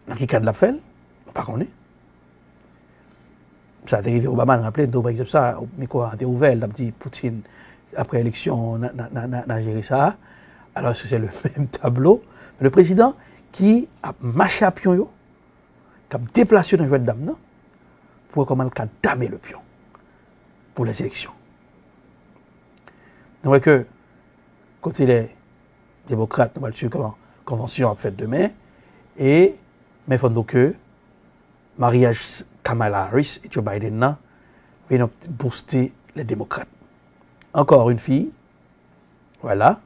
Speaker 4: Dans quel cas de la fait, pas qu'on est. Ça a arrivé Obama, on rappelé, par exemple, ça, mais quoi, on a ouvert, on a dit Poutine, après l'élection, on a géré ça. Alors, c'est le même tableau. Le président qui a marché à pion, qui a déplacé dans le jeu de dame, pour comment il a damé le pion pour les élections. Donc, que, côté les démocrates, nous allons suivre comment convention en fait demain, et, mais il faut donc que, mariage Kamala Harris et Joe Biden viennent booster les démocrates. Encore une fille, voilà.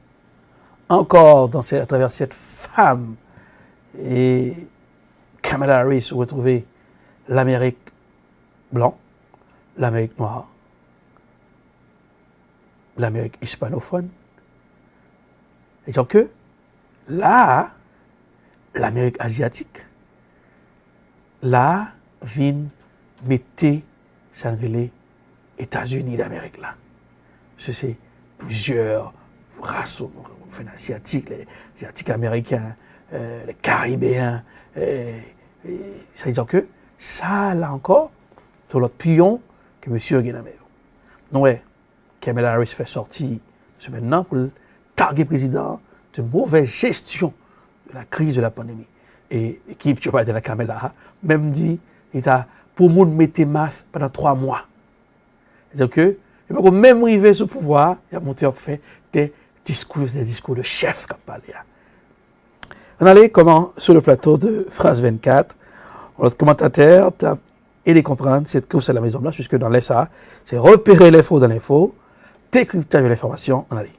Speaker 4: Encore à travers cette femme et Kamala Harris retrouver l'Amérique blanche, l'Amérique noire, l'Amérique hispanophone. Et donc que là, l'Amérique asiatique, là, vient mettre ça les États-Unis d'Amérique là. C'est plusieurs races asiatiques, les asiatiques américains, les caribéens, ça veut dire que ça là encore, sur l'autre pion que monsieur Guénamé. Donc ouais, Kamala Harris fait sortir ce maintenant pour le targuer président de mauvaise gestion de la crise de la pandémie. Et l'équipe Joe Biden de la Kamala même dit il a pour monde mettre masque pendant 3 mois. C'est-à-dire que même arrivé ce pouvoir, il a monté en fait des discours de chef qui a parlé. On allait comment sur le plateau de France 24, notre commentateur et les comprendre cette course à la Maison Blanche, puisque dans l'SA, c'est repérer l'info dans l'info, décryptage de l'information, on allait.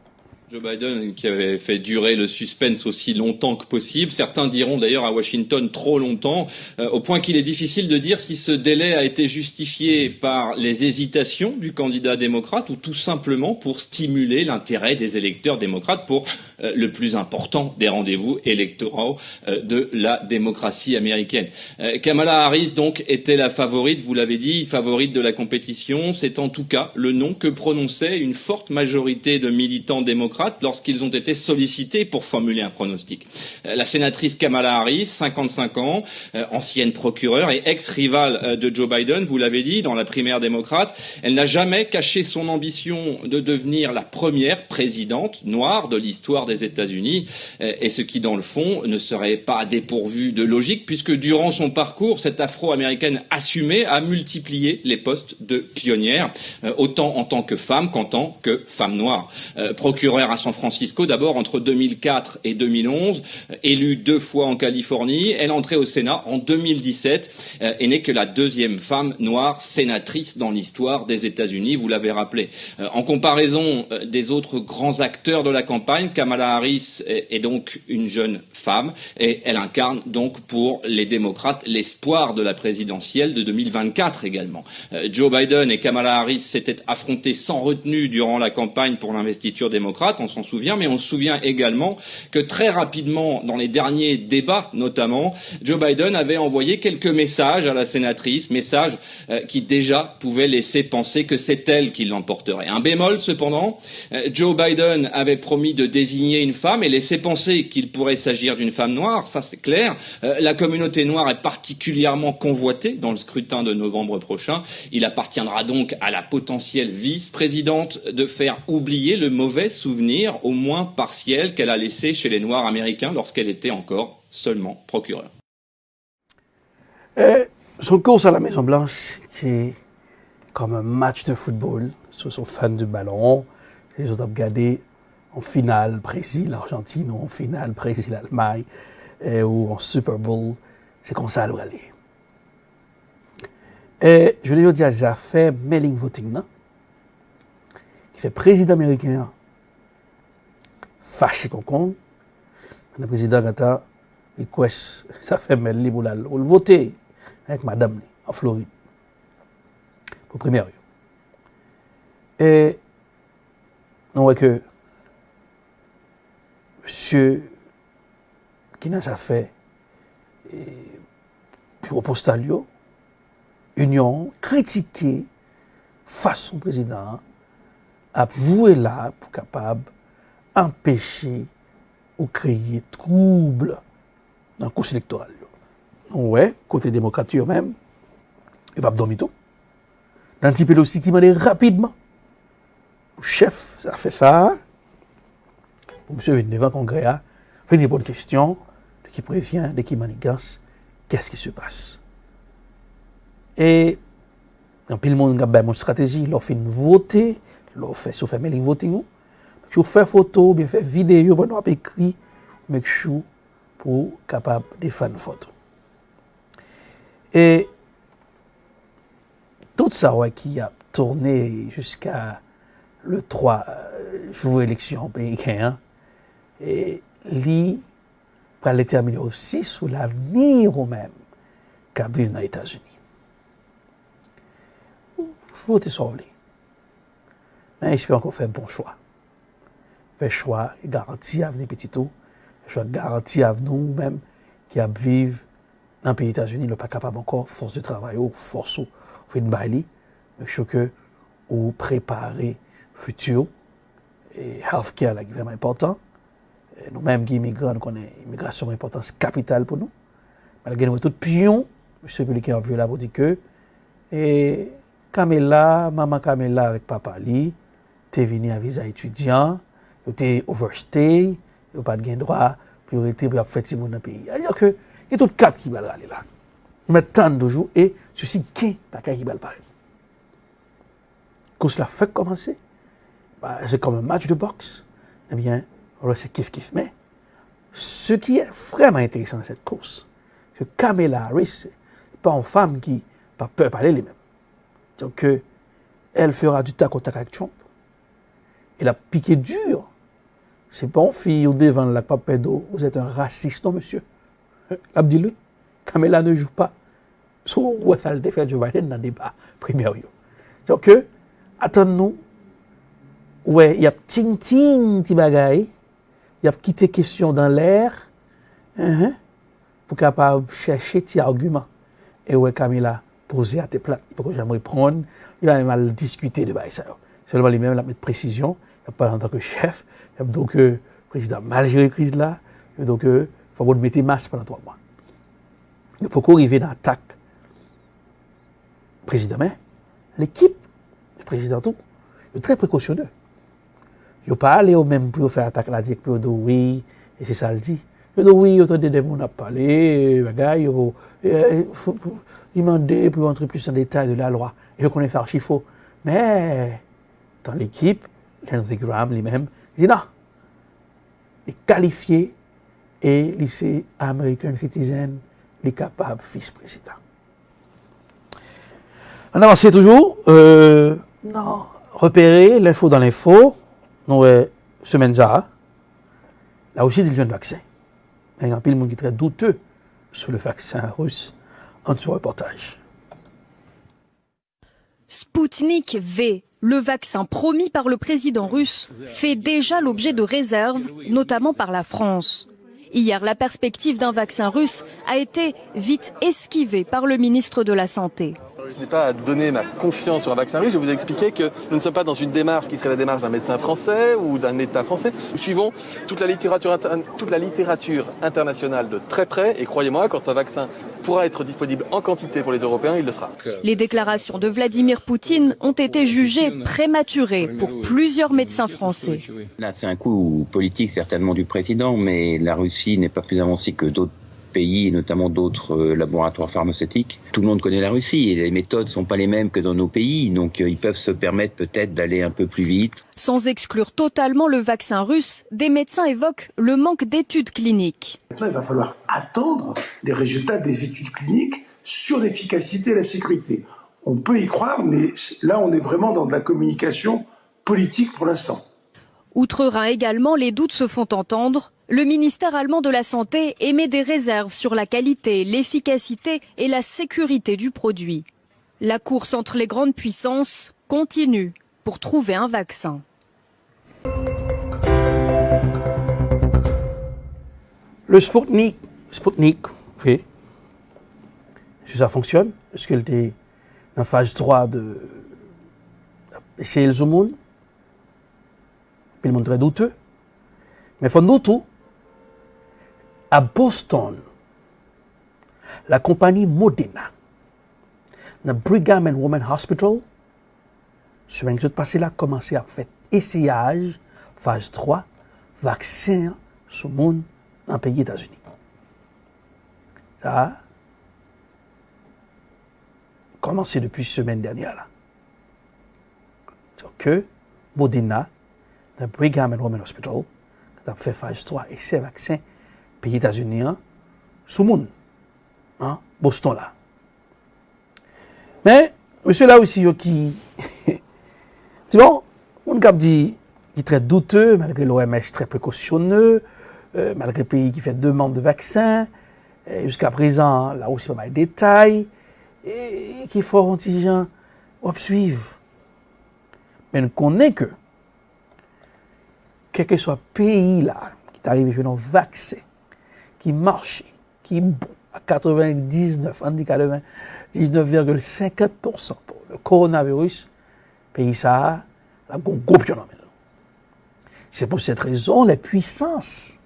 Speaker 18: Joe Biden qui avait fait durer le suspense aussi longtemps que possible. Certains diront d'ailleurs à Washington trop longtemps, au point qu'il est difficile de dire si ce délai a été justifié par les hésitations du candidat démocrate ou tout simplement pour stimuler l'intérêt des électeurs démocrates pour le plus important des rendez-vous électoraux de la démocratie américaine. Kamala Harris donc était la favorite, vous l'avez dit, favorite de la compétition. C'est en tout cas le nom que prononçait une forte majorité de militants démocrates lorsqu'ils ont été sollicités pour formuler un pronostic. La sénatrice Kamala Harris, 55 ans, ancienne procureure et ex-rivale de Joe Biden, vous l'avez dit, dans la primaire démocrate, elle n'a jamais caché son ambition de devenir la première présidente noire de l'histoire des États-Unis, et ce qui, dans le fond, ne serait pas dépourvu de logique, puisque durant son parcours, cette afro-américaine assumée a multiplié les postes de pionnière, autant en tant que femme qu'en tant que femme noire. Procureure à San Francisco, d'abord entre 2004 et 2011, élue 2 fois en Californie. Elle est entrée au Sénat en 2017 et n'est que la 2e femme noire sénatrice dans l'histoire des États-Unis, vous l'avez rappelé. En comparaison des autres grands acteurs de la campagne, Kamala Harris est donc une jeune femme et elle incarne donc pour les démocrates l'espoir de la présidentielle de 2024 également. Joe Biden et Kamala Harris s'étaient affrontés sans retenue durant la campagne pour l'investiture démocrate, on s'en souvient, mais on se souvient également que très rapidement, dans les derniers débats notamment, Joe Biden avait envoyé quelques messages à la sénatrice, messages qui déjà pouvaient laisser penser que c'est elle qui l'emporterait. Un bémol cependant, Joe Biden avait promis de désigner une femme et laisser penser qu'il pourrait s'agir d'une femme noire, ça c'est clair. La communauté noire est particulièrement convoitée dans le scrutin de novembre prochain. Il appartiendra donc à la potentielle vice-présidente de faire oublier le mauvais souvenir, au moins partiel, qu'elle a laissé chez les Noirs américains lorsqu'elle était encore seulement procureure.
Speaker 4: Son course à la Maison Blanche, c'est comme un match de football. Ce sont fans du ballon. Les autres ont regardé en finale Brésil-Argentine ou en finale Brésil-Allemagne ou en Super Bowl. C'est comme ça, elle va aller. Et je vais dire, ça fait mailing voting, non? Qui fait président américain fâché qu'on compte, Le président a request, ça fait mêler pour le voter avec madame en Floride. Pour première. Et on voit que monsieur qui n'a pas fait bureau postal union critiqué façon président a joué là pour capable empêcher ou créer trouble dans le cours électoral. Ouais, côté démocrate même, il va dormir tout. Dans le type aussi qui m'a dit rapidement. Le chef, ça fait ça. Pour monsieur devant le congrès, fait une bonne question, de qui prévient, de qui manigance, qu'est-ce qui se passe. Et dans le monde a une stratégie, il fait voter, il fait sauf faire mailing voting, il fait photo, bien fait vidéo, on a écrit, make sure pour capable de faire une photo. Et tout ça qui a tourné jusqu'à le 3 jour élection américain, et lui, pour le terminer aussi sur l'avenir ou même qu'a vu dans les États-Unis. Je vote sur lui. Mais j'espère qu'on fait un bon choix. Fait choix garanti à venir petit tout, choix garanti à nous même qui a vivre dans le pays des États-Unis, ne pas capable encore force de travail ou force ou fait une baille, mais je que ou préparer futur et healthcare là qui est vraiment important. Nous-mêmes qui immigrants, nous connaissons l'immigration une importance capitale pour nous. Malgré nous tout pion, monsieur public a vu là pour dire que et Camilla, maman Camilla avec papa li, t'es venu à visa étudiant, t'es overstay, t'as pas de droit, priorité pour faire petit monde dans le pays. C'est-à-dire que il y a toutes quatre qui vont aller là. Ils mettent tant de jours et ceci qui pas qui va parler. Quand cela fait commencer, c'est comme un match de boxe. Eh bien, c'est kiff-kiff. Mais ce qui est vraiment intéressant dans cette course, c'est que Kamala Harris, n'est pas une femme qui n'a pas peur de parler elle-même. Donc, elle fera du tac au tac avec Trump. Elle a piqué dur. C'est pas une fille au devant la papa d'eau, vous êtes un raciste, non, monsieur. Abdile, Kamala ne joue pas sur où ça le fait Joe Biden dans le débat primaire. Donc, attendons-nous. Ouais, il y a petit bagaille, il y a quitté question dans l'air, pour capable chercher des arguments. Et ouais, Kamala posé à tes plats, il faut que j'aimerais prendre, il va mal discuter de ça. Seulement lui-même la mettre précision, il n'y a pas en tant que chef, il y a donc président mal géré crise là, donc il faut mettre masque pendant 3 mois. Il faut qu'on arrive dans l'attaque président, mais l'équipe, le président tout, est très précautionneux. Il ne pas aller au même pour faire attaque là, dire que oui, et c'est ça le dit. Il dit oui, autant de gens ont parlé, il m'a demandé pour entrer plus en détail de la loi. Et je connais ça archi faux. Mais dans l'équipe, Lindsey Graham lui-même, il dit non. Il est qualifié et il est American citizen, il est capable vice-président. On avance toujours. Non, repérer l'info dans l'info. Nous, semaine ça, là aussi, il y a un vaccin. Il y a un peu de monde qui est très douteux sur le vaccin russe en ce reportage.
Speaker 19: Sputnik V, le vaccin promis par le président russe, fait déjà l'objet de réserves, notamment par la France. Hier, la perspective d'un vaccin russe a été vite esquivée par le ministre de la Santé.
Speaker 20: Je n'ai pas à donner ma confiance sur un vaccin russe. Je vous ai expliqué que nous ne sommes pas dans une démarche qui serait la démarche d'un médecin français ou d'un État français. Nous suivons toute la littérature internationale de très près. Et croyez-moi, quand un vaccin pourra être disponible en quantité pour les Européens, il le sera.
Speaker 19: Les déclarations de Vladimir Poutine ont été jugées prématurées pour plusieurs médecins français.
Speaker 21: Là, c'est un coup politique certainement du président, mais la Russie n'est pas plus avancée que d'autres pays, et notamment d'autres laboratoires pharmaceutiques. Tout le monde connaît la Russie et les méthodes ne sont pas les mêmes que dans nos pays, donc ils peuvent se permettre peut-être d'aller un peu plus vite.
Speaker 19: Sans exclure totalement le vaccin russe, des médecins évoquent le manque d'études cliniques.
Speaker 22: Maintenant, il va falloir attendre les résultats des études cliniques sur l'efficacité et la sécurité. On peut y croire, mais là, on est vraiment dans de la communication politique pour l'instant.
Speaker 19: Outre-Rhin également, les doutes se font entendre. Le ministère allemand de la Santé émet des réserves sur la qualité, l'efficacité et la sécurité du produit. La course entre les grandes puissances continue pour trouver un vaccin.
Speaker 4: Le Sputnik, oui. Est-ce que ça fonctionne? Est-ce qu'elle est en phase 3 de essayer le monde? Puis le monde très douteux. Mais il faut nous tout. À Boston, la compagnie Moderna, le Brigham and Women's Hospital, semaine qui s'est passée là, a commencé à faire essayage, phase 3, vaccin sur le monde dans le pays des États-Unis. Ça a commencé depuis la semaine dernière. Là. Donc, que Moderna, le Brigham and Women's Hospital, a fait phase 3 et ces vaccins pays États-Unis, sous le monde, Boston là. Mais, monsieur là aussi, qui. C'est bon, on dit qu'il est très douteux, malgré l'OMS très précautionneux, malgré le pays qui fait demande de vaccins, jusqu'à présent, là aussi, pas mal de détails, et qu'il faut un petit gens suivre. Mais nous connaissons que, quel que soit le pays là, qui est arrivé sur un vaccin, qui marche, qui est bon, à 99,50% pour le coronavirus, pays ça, la gros phénomène. C'est pour cette raison, les puissances,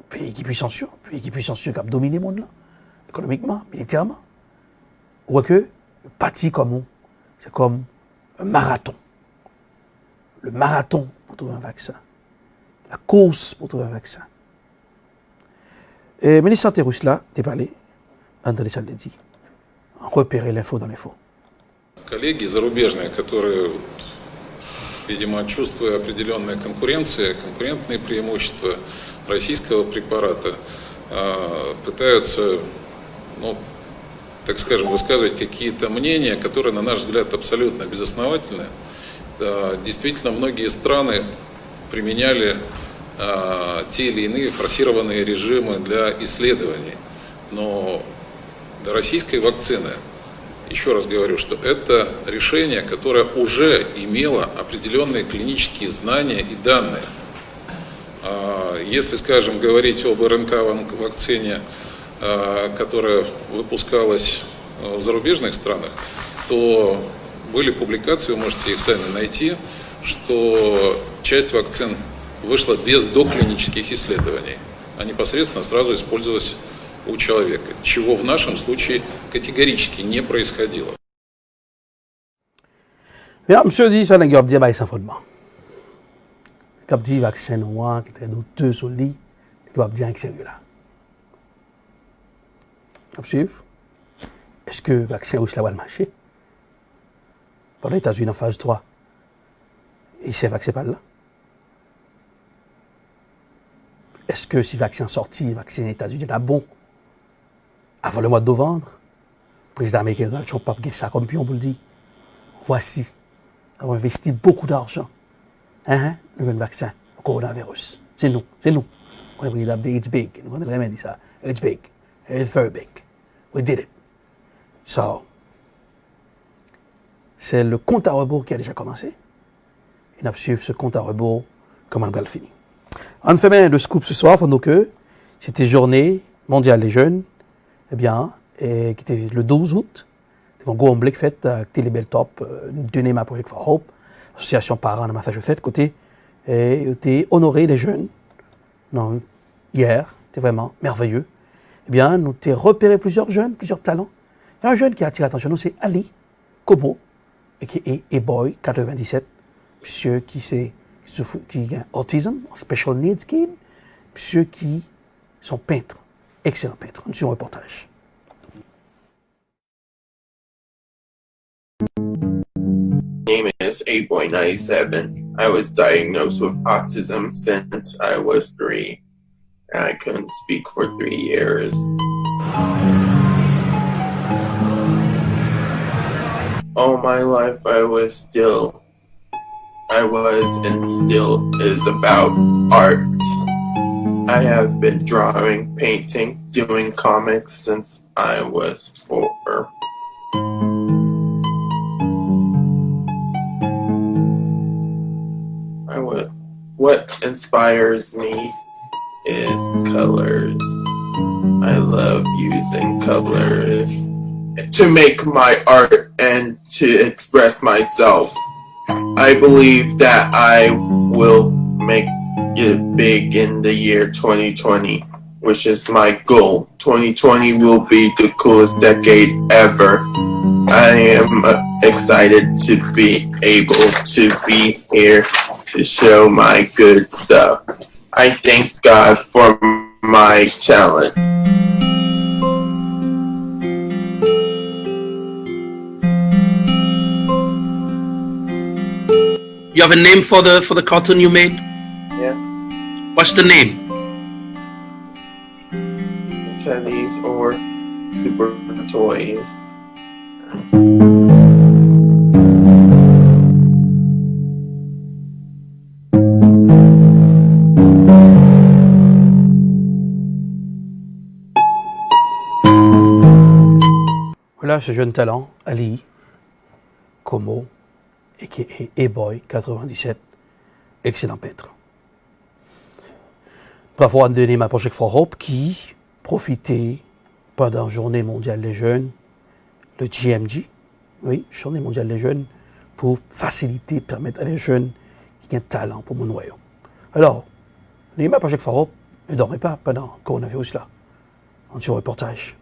Speaker 4: pays qui puissance qui a dominé le monde là, économiquement, militairement, ou que, parti comme c'est comme un marathon. Le marathon pour trouver un vaccin. La course pour trouver un vaccin. Et le ministre de la Santé russe là, t'es parlé, Andrei Salnetsky, repérer l'info dans l'info.
Speaker 2: Коллеги зарубежные, которые, видимо, чувствуя определенные конкурентные преимущества российского препарата, пытаются, так скажем, высказывать какие-то мнения, которые, на наш взгляд, абсолютно безосновательны. Действительно, многие страны применяли те или иные форсированные режимы для исследований. Но для российской вакцины, еще раз говорю, что это решение, которое уже имело определенные клинические знания и данные. Если, скажем, говорить об РНК-вакцине, которая выпускалась в зарубежных странах, то были публикации, вы можете их сами найти, что часть вакцин вышла без доклинических исследований, а непосредственно сразу использовалась у человека, чего в нашем случае категорически не происходило.
Speaker 4: Bien, monsieur dit, ça n'a pas dit sans fondement. Quand dit vaccin noir, qui est très douteux sur le lit, il va dire que c'est sérieux là. Vous suivez? Est-ce que le vaccin russe là va marcher? Pendant les États-Unis en phase 3, et c'est vaccin pas là? Est-ce que si le vaccin sorti, le vaccin des États-Unis est bon, avant le mois de novembre, le président américain Donald Trump n'a pas gagné ça comme pion pour le dire. Voici, nous avons investi beaucoup d'argent. Nous avons un vaccin au coronavirus. C'est nous. On a pris l'abdé, it's big. Nous avons jamais dit ça. It's big. It's very big. We did it. So, c'est le compte à rebours qui a déjà commencé. Et nous suivre ce compte à rebours comment on va le finir. En fait, le scoop ce soir, pendant que c'était journée mondiale des jeunes, eh bien, et qui était le 12 août, on go en black fête avec Télébeltop, donné ma Project for Hope, association parents de Massachusetts, côté, et était honoré les jeunes. Non, hier, c'était vraiment merveilleux. Eh bien, nous avons repéré plusieurs jeunes, plusieurs talents. Il y a un jeune qui a attiré l'attention, nous, c'est Ali Kobo, qui est A-Boy 97, monsieur qui a autisme, special needs kid, monsieur qui sont peintres, excellents peintres. Nous suivons un reportage.
Speaker 3: My name is A-Boy97. I was diagnosed with autism since I was 3. And I couldn't speak for 3 years. All my life I I was and still is about art. I have been drawing, painting, doing comics since I was 4. What inspires me is colors. I love using colors to make my art and to express myself. I believe that I will make it big in the year 2020, which is my goal. 2020 will be the coolest decade ever. I am excited to be able to be here to show my good stuff. I thank God for my talent.
Speaker 5: You have a name for the cartoon you made?
Speaker 3: Yeah.
Speaker 5: What's the name?
Speaker 3: Tennies or Super Toys.
Speaker 4: Voilà ce jeune talent, Ali Como, qui est A-Boy 97, excellent peintre. Bravo à Dynema Project for Hope qui profitait pendant la Journée mondiale des jeunes, le GMG, oui, Journée mondiale des jeunes, pour faciliter, permettre à les jeunes qui ont un talent pour mon noyau. Alors, Dynema Project for Hope ne dormait pas pendant le coronavirus là. On dit au reportage.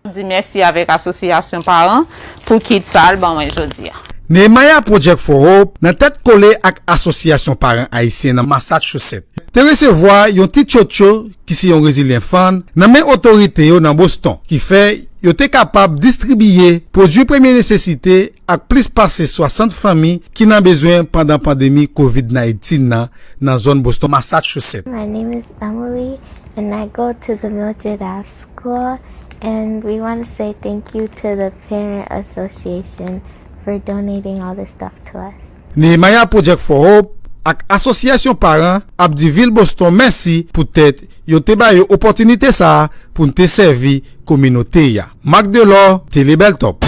Speaker 6: Je dis merci avec l'association parents pour quitter ça, bon, je dis.
Speaker 23: Nehemiah Project for Hope nan tête collé ak association parents haïtiens dans Massachusetts. Te recevoir yon petit chocho qui si yon résilient fan nan men autorité yo dans Boston qui fait yo te capable distribuer produits première nécessité ak plus passé 60 familles qui n'ont besoin pendant pandémie COVID-19 dans zone Boston Massachusetts.
Speaker 24: My name is Emily and I go to the Mildred Ave School and we want to say thank you to the Parent Association for donating all this stuff to us.
Speaker 23: Nehemiah Project for Hope ak association parents Abdiville Boston merci pour tête yo te ba yo opportunité ça pour te servir communauté ya. Marc Delors, Télé Beltop.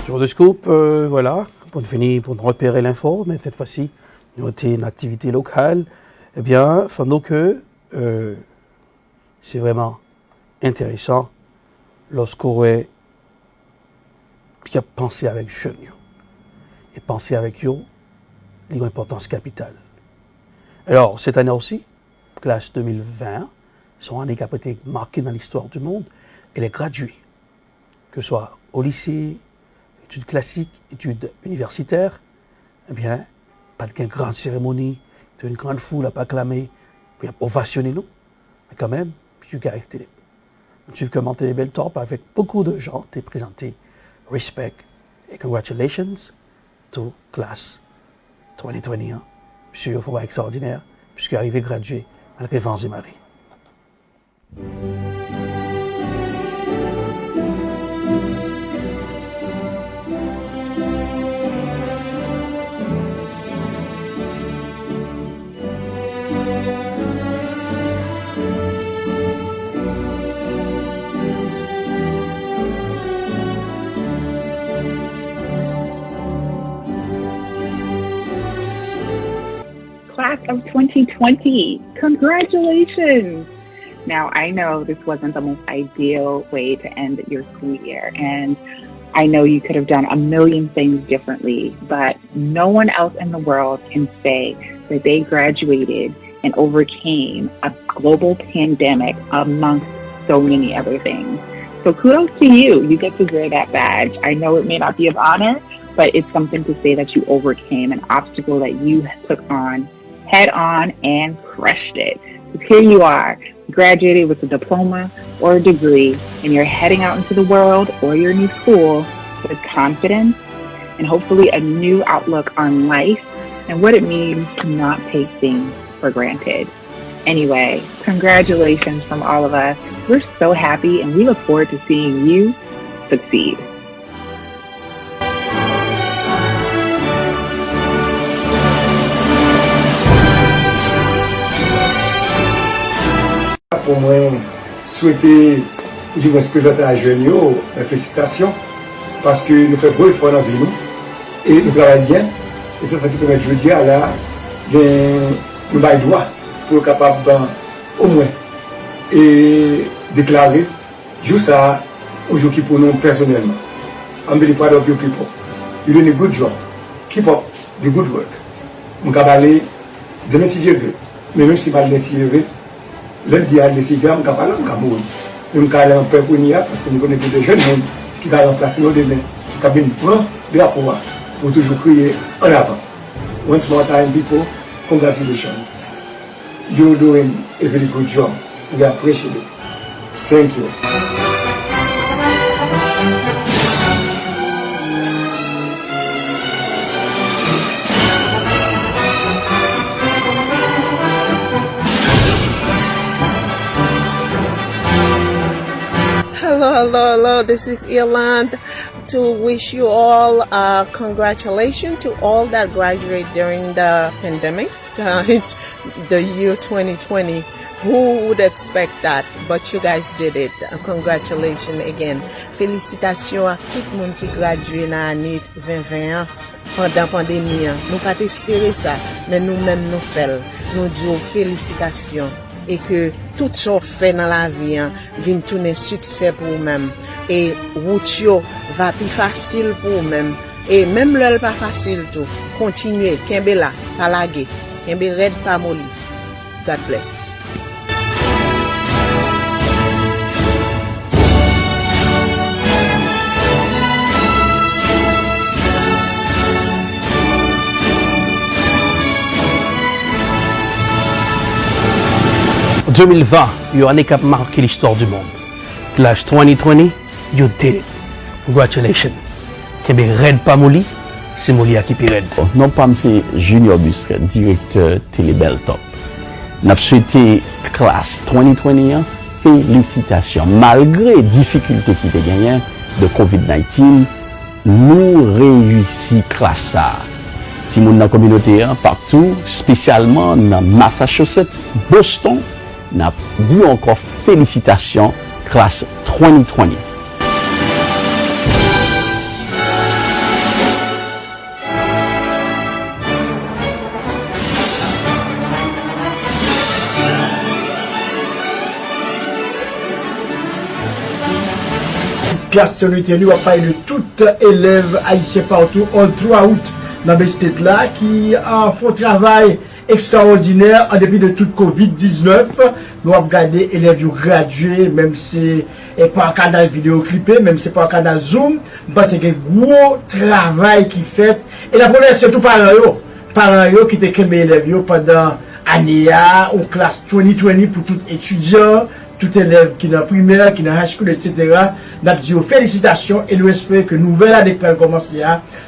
Speaker 4: Sur le scoop, voilà, pour finir, pour repérer l'info, mais cette fois-ci, nous avons une activité locale. Eh bien, pendant que c'est vraiment intéressant lorsqu'on a pensé avec jeunes et pensé avec eux l'importance capitale. Alors, cette année aussi, classe 2020, sont une année qui a été marquée dans l'histoire du monde, et les gradués, que ce soit au lycée, études classiques, études universitaires, eh bien, pas de grande cérémonie, une grande foule à pas acclamer, puis à ovationner nous, mais quand même, you guys did it. Tu veux commenter les belles torpes avec beaucoup de gens, t'es présenté, respect et congratulations to class 2021. Monsieur, il faut être extraordinaire, puisqu'il est arrivé gradué, malgré vents et marées.
Speaker 25: Class of 2020, congratulations! Now, I know this wasn't the most ideal way to end your school year, and I know you could have done a million things differently, but no one else in the world can say that they graduated and overcame a global pandemic amongst so many other things. So kudos to you. You get to wear that badge. I know it may not be of honor, but it's something to say that you overcame an obstacle that you took on head on and crushed it. Because here you are, graduated with a diploma or a degree, and you're heading out into the world or your new school with confidence and hopefully a new outlook on life and what it means to not take things for granted. Anyway, congratulations from all of us. We're so happy and we look forward to seeing you succeed.
Speaker 1: pour moi souhaiter du moins se présenter à jeunes, félicitations, parce que nous faisons beau effort dans la vie, nous, et nous travaillons bien, et c'est ça qui permet de je dire là, nous avons droit pour être capable au moins et déclarer juste ça au jour qui pour nous personnellement. I'm very proud of you people. You doing a good job. Keep up the good work. Je vais aller demain si je veux. Mais même si je ne vais pas si je veux, lundi à les cigares, je vais pas aller en Cameroun. Je vais aller en paix pour nous parce que nous connaissons des jeunes qui vont remplacer nos demain. Je vais prendre le rapport pour toujours crier en avant. Once more time, people, congratulations. You're doing a very good job. We appreciate it. Thank you.
Speaker 7: Hello. This is Irland to wish you all congratulations to all that graduate during the pandemic, the year 2020. Who would expect that? But you guys did it. Congratulations again. Félicitations à tout le monde qui gradué dans l'année 2021 pendant la pandémie. Nous pas espérer ça, mais nous-mêmes nous faisons. Nous disons félicitations. Et que tout ce qu'on fait dans la vie vient tourner succès pour vous-même. Et route va plus facile pour vous-même. Et même l'heure pas facile tout. Continuez, kembe là, pas laguer, kembe red pas molli. God bless.
Speaker 4: En 2020, you are qui a marqué l'histoire du monde. Clash 2020, you did it. Congratulations. Kembe red pas molli, c'est molli à qui pi red.
Speaker 8: Non pas c'est Junior Busque, directeur Télébel Top. N'a souhaité classe 2020, félicitations. Malgré difficultés qui étaient gagnées de COVID-19, nous réussi classe ça. Si mon dans la communauté partout, spécialement dans Massachusetts, Boston, n'a dit encore félicitations classe 2020.
Speaker 1: Classe Télé va parler de tout élève haïtien partout, all throughout dans le state là, qui font travail extraordinaire en dépit de toute Covid-19. Nous avons regardé les élèves gradués, même si c'est pas un canal vidéo clippé, même si c'est pas un canal Zoom, parce que gros travail qui fait. Et la première, c'est tout parents qui étaient comme élèves pendant l'année en classe 2020 pour tout étudiant, tout élève qui est dans la primaire, qui est dans la high school, etc. Nous disons félicitations et nous espérons que nouvelle année qui va commencer,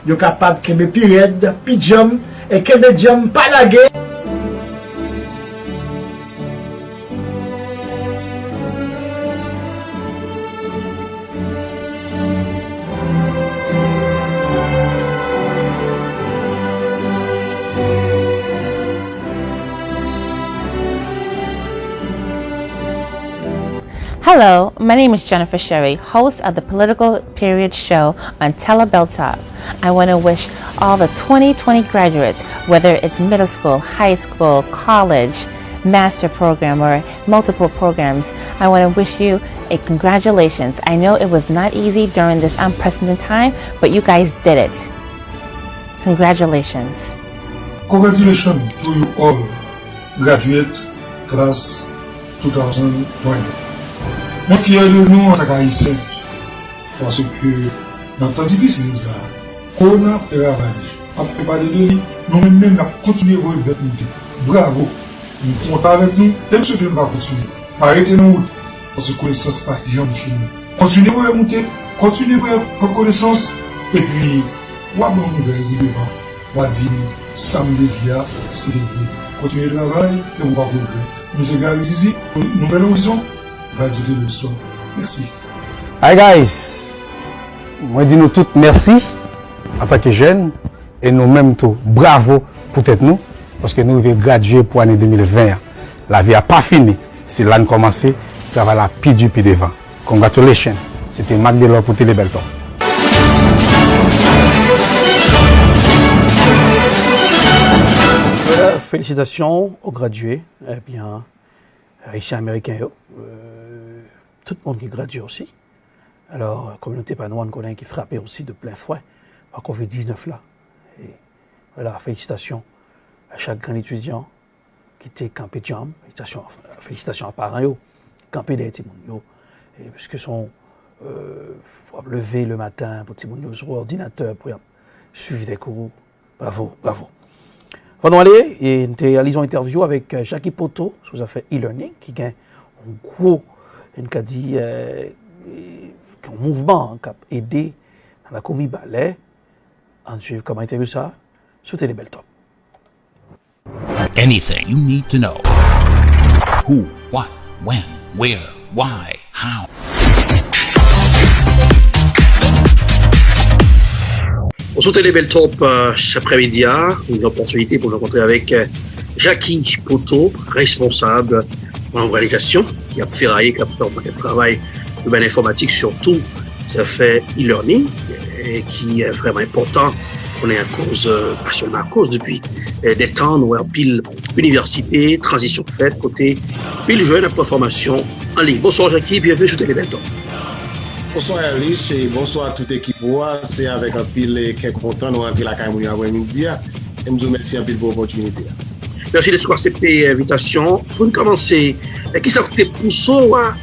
Speaker 1: nous sommes capables de faire plus raide, plus jam, et que les jam pas laguer.
Speaker 9: Hello, my name is Jennifer Sherry, host of the Political Period Show on Telebeltalk. I want to wish all the 2020 graduates, whether it's middle school, high school, college, master program, or multiple programs, I want to wish you a congratulations. I know it was not easy during this unprecedented time, but you guys did it. Congratulations.
Speaker 1: Congratulations to you all, graduate class 2020. Je suis fier de nous en tant qu'Haïtiens, parce que dans le temps difficile, on a fait ravage. On fait pas de lui, nous-mêmes, on continue à voir une bravo. Nous comptons avec nous, même si nous va continuer. Arrêtez-nous, parce que connaissance pas, j'ai envie de finir. Continuez à monter, continuez à prendre connaissance, et puis, on va avoir une nouvelle, devant. On va dire, samedi, c'est le vrai. Continuez le travail, et on va regretter. Nous sommes ici, nouvelle horizon. Merci.
Speaker 23: Hi guys, moi dis nous tous merci en tant que jeunes et nous-mêmes tout bravo pour être nous parce que nous avons gradué pour l'année 2020. La vie n'a pas fini. c'est là qu'on commence, travail la pi du pi devant. Congratulations. C'était Marc Delors pour Télé Belle Top.
Speaker 4: Félicitations aux gradués, eh bien, ici américains, tout le monde qui gradue aussi. Alors, la communauté panoise qui est frappée aussi de plein fouet par Covid-19 là. Et voilà, félicitations à chaque grand étudiant qui était campé de jambes. Félicitations à parents, campé des petits gens, puisque sont levés le matin pour les sur ordinateur pour suivre des cours. Bravo, bravo. Pendant aller, et nous réalisons une interview avec Jackie Poto, sur la fait e-learning, qui a un gros, un mouvement qui a aidé dans la commis ballet. On suit comment interview ça sur Télé Belle Top.
Speaker 10: Anything you need to know. Who, what, when, where, why, how.
Speaker 5: Sur Télé Belle Top, cet après-midi, une opportunité pour nous rencontrer avec Jackie Poto, responsable en réalisation, qui a ferraillé, qui a fait un travail de bien informatique, surtout, qui a fait e-learning, et qui est vraiment important. On est à cause, passionné à cause depuis des temps, nous avons pile université, transition faite, côté pile jeune, après formation en ligne. Bonsoir Jackie, bienvenue sur Télé Belle Top.
Speaker 11: Bonsoir Alice et bonsoir à toute l'équipe. C'est avec un pile qui est content de rentrer la Cameroun après-midi. Et nous remercions un pile pour l'opportunité.
Speaker 5: Merci d'avoir accepté l'invitation. Pour commencer, qui ça coûte poussé à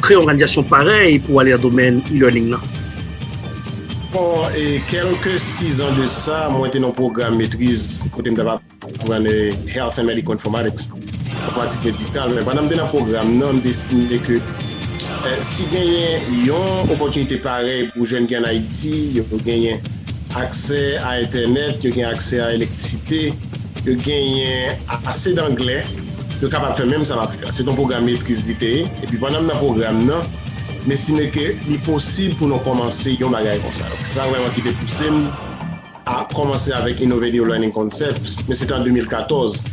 Speaker 5: créer une organisation pareille pour aller dans le domaine e-learning là?
Speaker 11: Bon, et quelques 6 ans de ça, moi j'étais dans le programme maîtrise côté de Health and Medical Informatics, informatique médicale. Mais pendant que dans le programme, nous destiné que si vous avez une opportunité pareille pour les jeunes qui en Haïti, vous avez accès à Internet, vous avez accès à l'électricité, vous avez assez d'anglais, vous êtes capable de faire même ça va faire. C'est un programme maîtrise d'ITE. Et puis pendant le programme, mais si n'est que c'est possible pour nous commencer un bagage comme ça. Donc c'est ça vraiment qui t'a poussé à commencer avec Innovative Learning Concepts, mais c'était en 2014.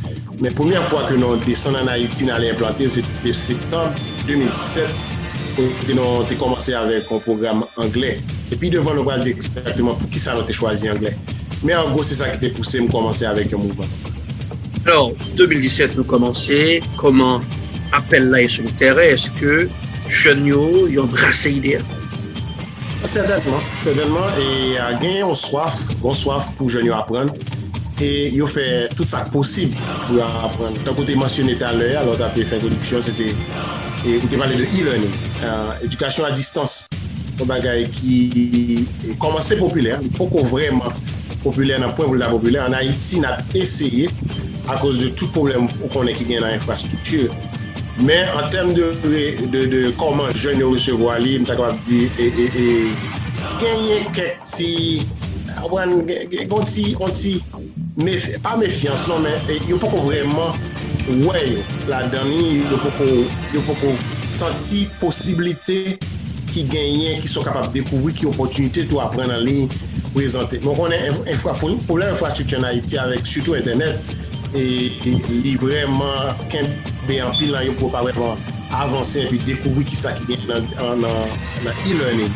Speaker 11: Mais la première fois que nous descendons en Haïti, nous allons implanter, c'était septembre 2017. Nous avons commencé avec un programme anglais. Et puis devant, nous allons dire exactement pour qui ça nous a choisi anglais. Mais en gros, c'est ça qui t'a poussé à commencer avec un mouvement comme ça.
Speaker 5: Alors, 2017, nous commençons. Comment appel là sur le terrain? Est-ce que jeunes ont embrassé l'idée?
Speaker 11: Certainement. Et à gagner une soif pour jeunes apprendre. Et ils ont fait tout ça possible pour apprendre. Tant que tu as mentionné tout à l'heure, alors tu as fait introduction, c'était. Et vous avez parlé de e-learning, éducation à distance, un bagage qui est commencé populaire, pas vraiment populaire dans le point où la populaire. En Haïti, on a essayé à cause de tout problème qu'on a qui gagne dans l'infrastructure. Mais en termes de comment jeunes recevoir libre, je capable de dire, gagner quelques pas méfiance, non, mais il n'y a pas vraiment. Ouais, la dernière, il y a beaucoup senti possibilité qui gagnent, qui sont capables de découvrir, qui ont opportunité de apprendre en ligne, présenter. Donc on a un problème d'infrastructure en Haïti avec surtout Internet et vraiment qu'un en pile là, il ne peut pas vraiment avancer et puis découvrir qui ça qui gagne dans e-learning.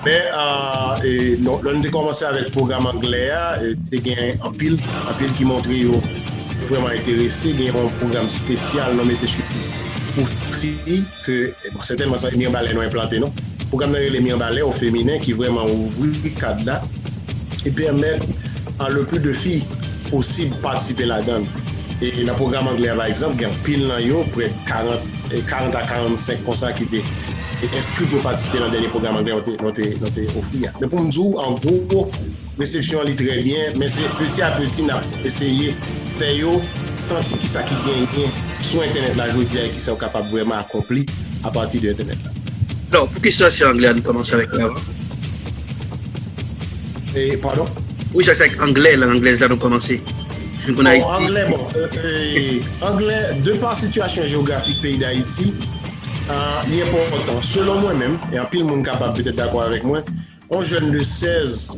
Speaker 11: Mais on a commencé avec le programme anglais, et un pile qui montre vraiment intéressé, il y a un programme spécial nommé pour filles que certainement ça Mien Ballet nous implanté non. Programme les Mien Ballet au féminin qui vraiment ouvre le cadre et permet à le plus de filles possible participer là-dedans. Et dans le programme anglais par exemple, il y a pile dans yo près de 40 à 45% qui étaient inscrits pour participer dans le dernier programme anglais nous offert. Mais pour nous dire en gros réception est très bien, mais c'est petit à petit on a essayé faire sentir qui ça qui gagne sur internet là je dis qui sont capables vraiment accomplir à partir de internet.
Speaker 5: Alors pour qui ça c'est anglais on commence avec là.
Speaker 11: Et pardon?
Speaker 5: Oui, ça c'est avec anglais l'anglaise là nous commencer.
Speaker 11: Anglais anglais de par situation géographique pays d'Haïti il est important selon moi-même et en pile monde capable peut-être d'accord avec moi. Un jeune de 16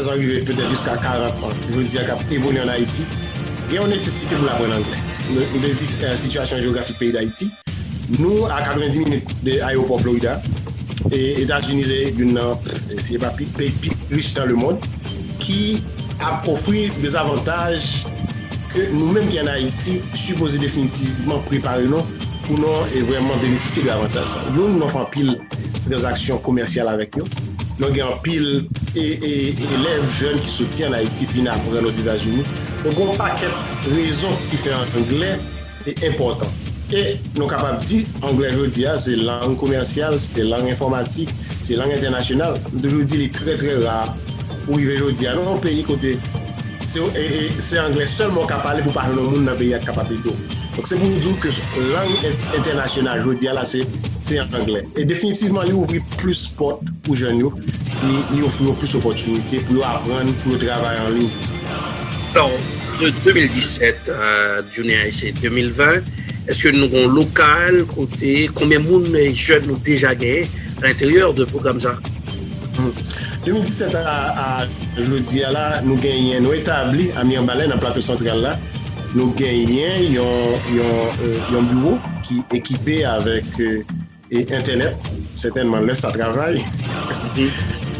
Speaker 11: arrivé peut-être jusqu'à 40 ans, je veux dire, qui évolue en Haïti, il y a une nécessité pour l'apprendre anglais. Nous avons dit situation géographique pays d'Haïti. Nous, à 90 minutes de l'aéroport Florida, et États-Unis c'est pas pays riche dans le monde, qui a offert des avantages que nous-mêmes qui en Haïti, supposés définitivement préparer nous pour nous et vraiment bénéficier de l'avantage. Nous faisons pile de transactions commerciales avec nous. Nous avons pile élèves jeunes qui soutiennent en Haïti puis apprennent aux États-Unis. Donc, un paquet de raisons qui fait en anglais est important. Et nous sommes capables de dire anglais aujourd'hui, c'est langue commerciale, c'est langue informatique, c'est langue internationale. Aujourd'hui, il est très très rare pour arriver aujourd'hui à un pays côté. C'est anglais seulement capable pour parler au monde dans le pays capable de. Donc c'est pour nous dire que langue internationale aujourd'hui là c'est anglais. Et définitivement il ouvre plus de portes pour jeunes et il offre plus d'opportunités pour apprendre, pour travailler en ligne.
Speaker 5: Alors, de 2017 à 2020, est-ce que nous avons local, côté, combien de jeunes nous déjà gagné à l'intérieur de programme ça?
Speaker 11: 2017 à jeudi là, nous gagnons, nous établis à Mirbalais dans le plateau central là, nous gagnons un bureau qui est équipé avec Internet, certainement là ça travaille.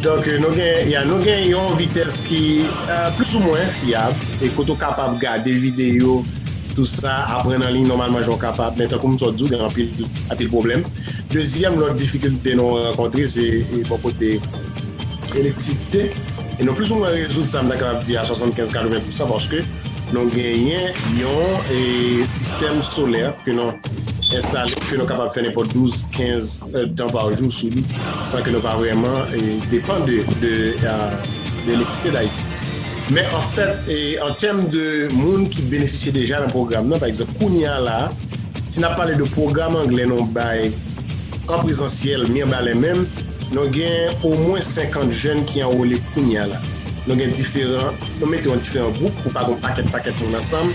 Speaker 11: Donc nous gagnons une vitesse qui est plus ou moins fiable et qu'on est capable de regarder des vidéos, tout ça, apprendre en ligne normalement je suis capable, mais comme ça dit, il y a un peu de problème. Deuxième, l'autre difficulté nous rencontrer, c'est pour côté électricité. Et nous plus ou moins résoudre ça, je suis capable de dire à 75-80% parce que nous gagnons un système solaire que nous installé, que nous sommes capables de faire n'importe 12-15 temps par jour sous lui, sans que nous pas vraiment dépendre de l'électricité d'Haïti. Mais en fait, en termes de monde qui bénéficie déjà d'un programme, par exemple, Kounia là, si on a parlé de programme anglais non en présentiel, même, nous avons au moins 50 jeunes qui ont enrôlé Kounia là. Nous mettons différents groupes pour pas qu'on paquet ensemble,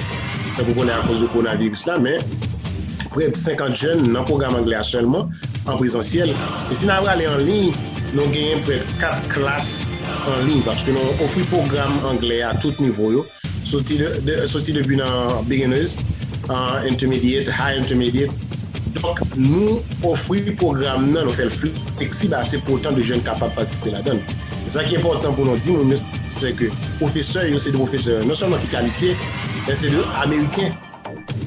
Speaker 11: pour qu'on ait à cause du coronavirus là, mais près de 50 jeunes dans le programme anglais seulement, en présentiel. Et si nous allons en ligne, nous avons près de 4 classes en ligne parce que nous offrons un programme anglais à tout niveau, sorti depuis dans beginners, intermediate, high intermediate. Donc, nous offrons un programme, nous faisons flexible assez pour autant de jeunes capables de participer là-dedans. C'est ça qui est important pour nous dire, c'est que les professeurs, c'est des professeurs non seulement qui qualifiés, mais c'est des Américains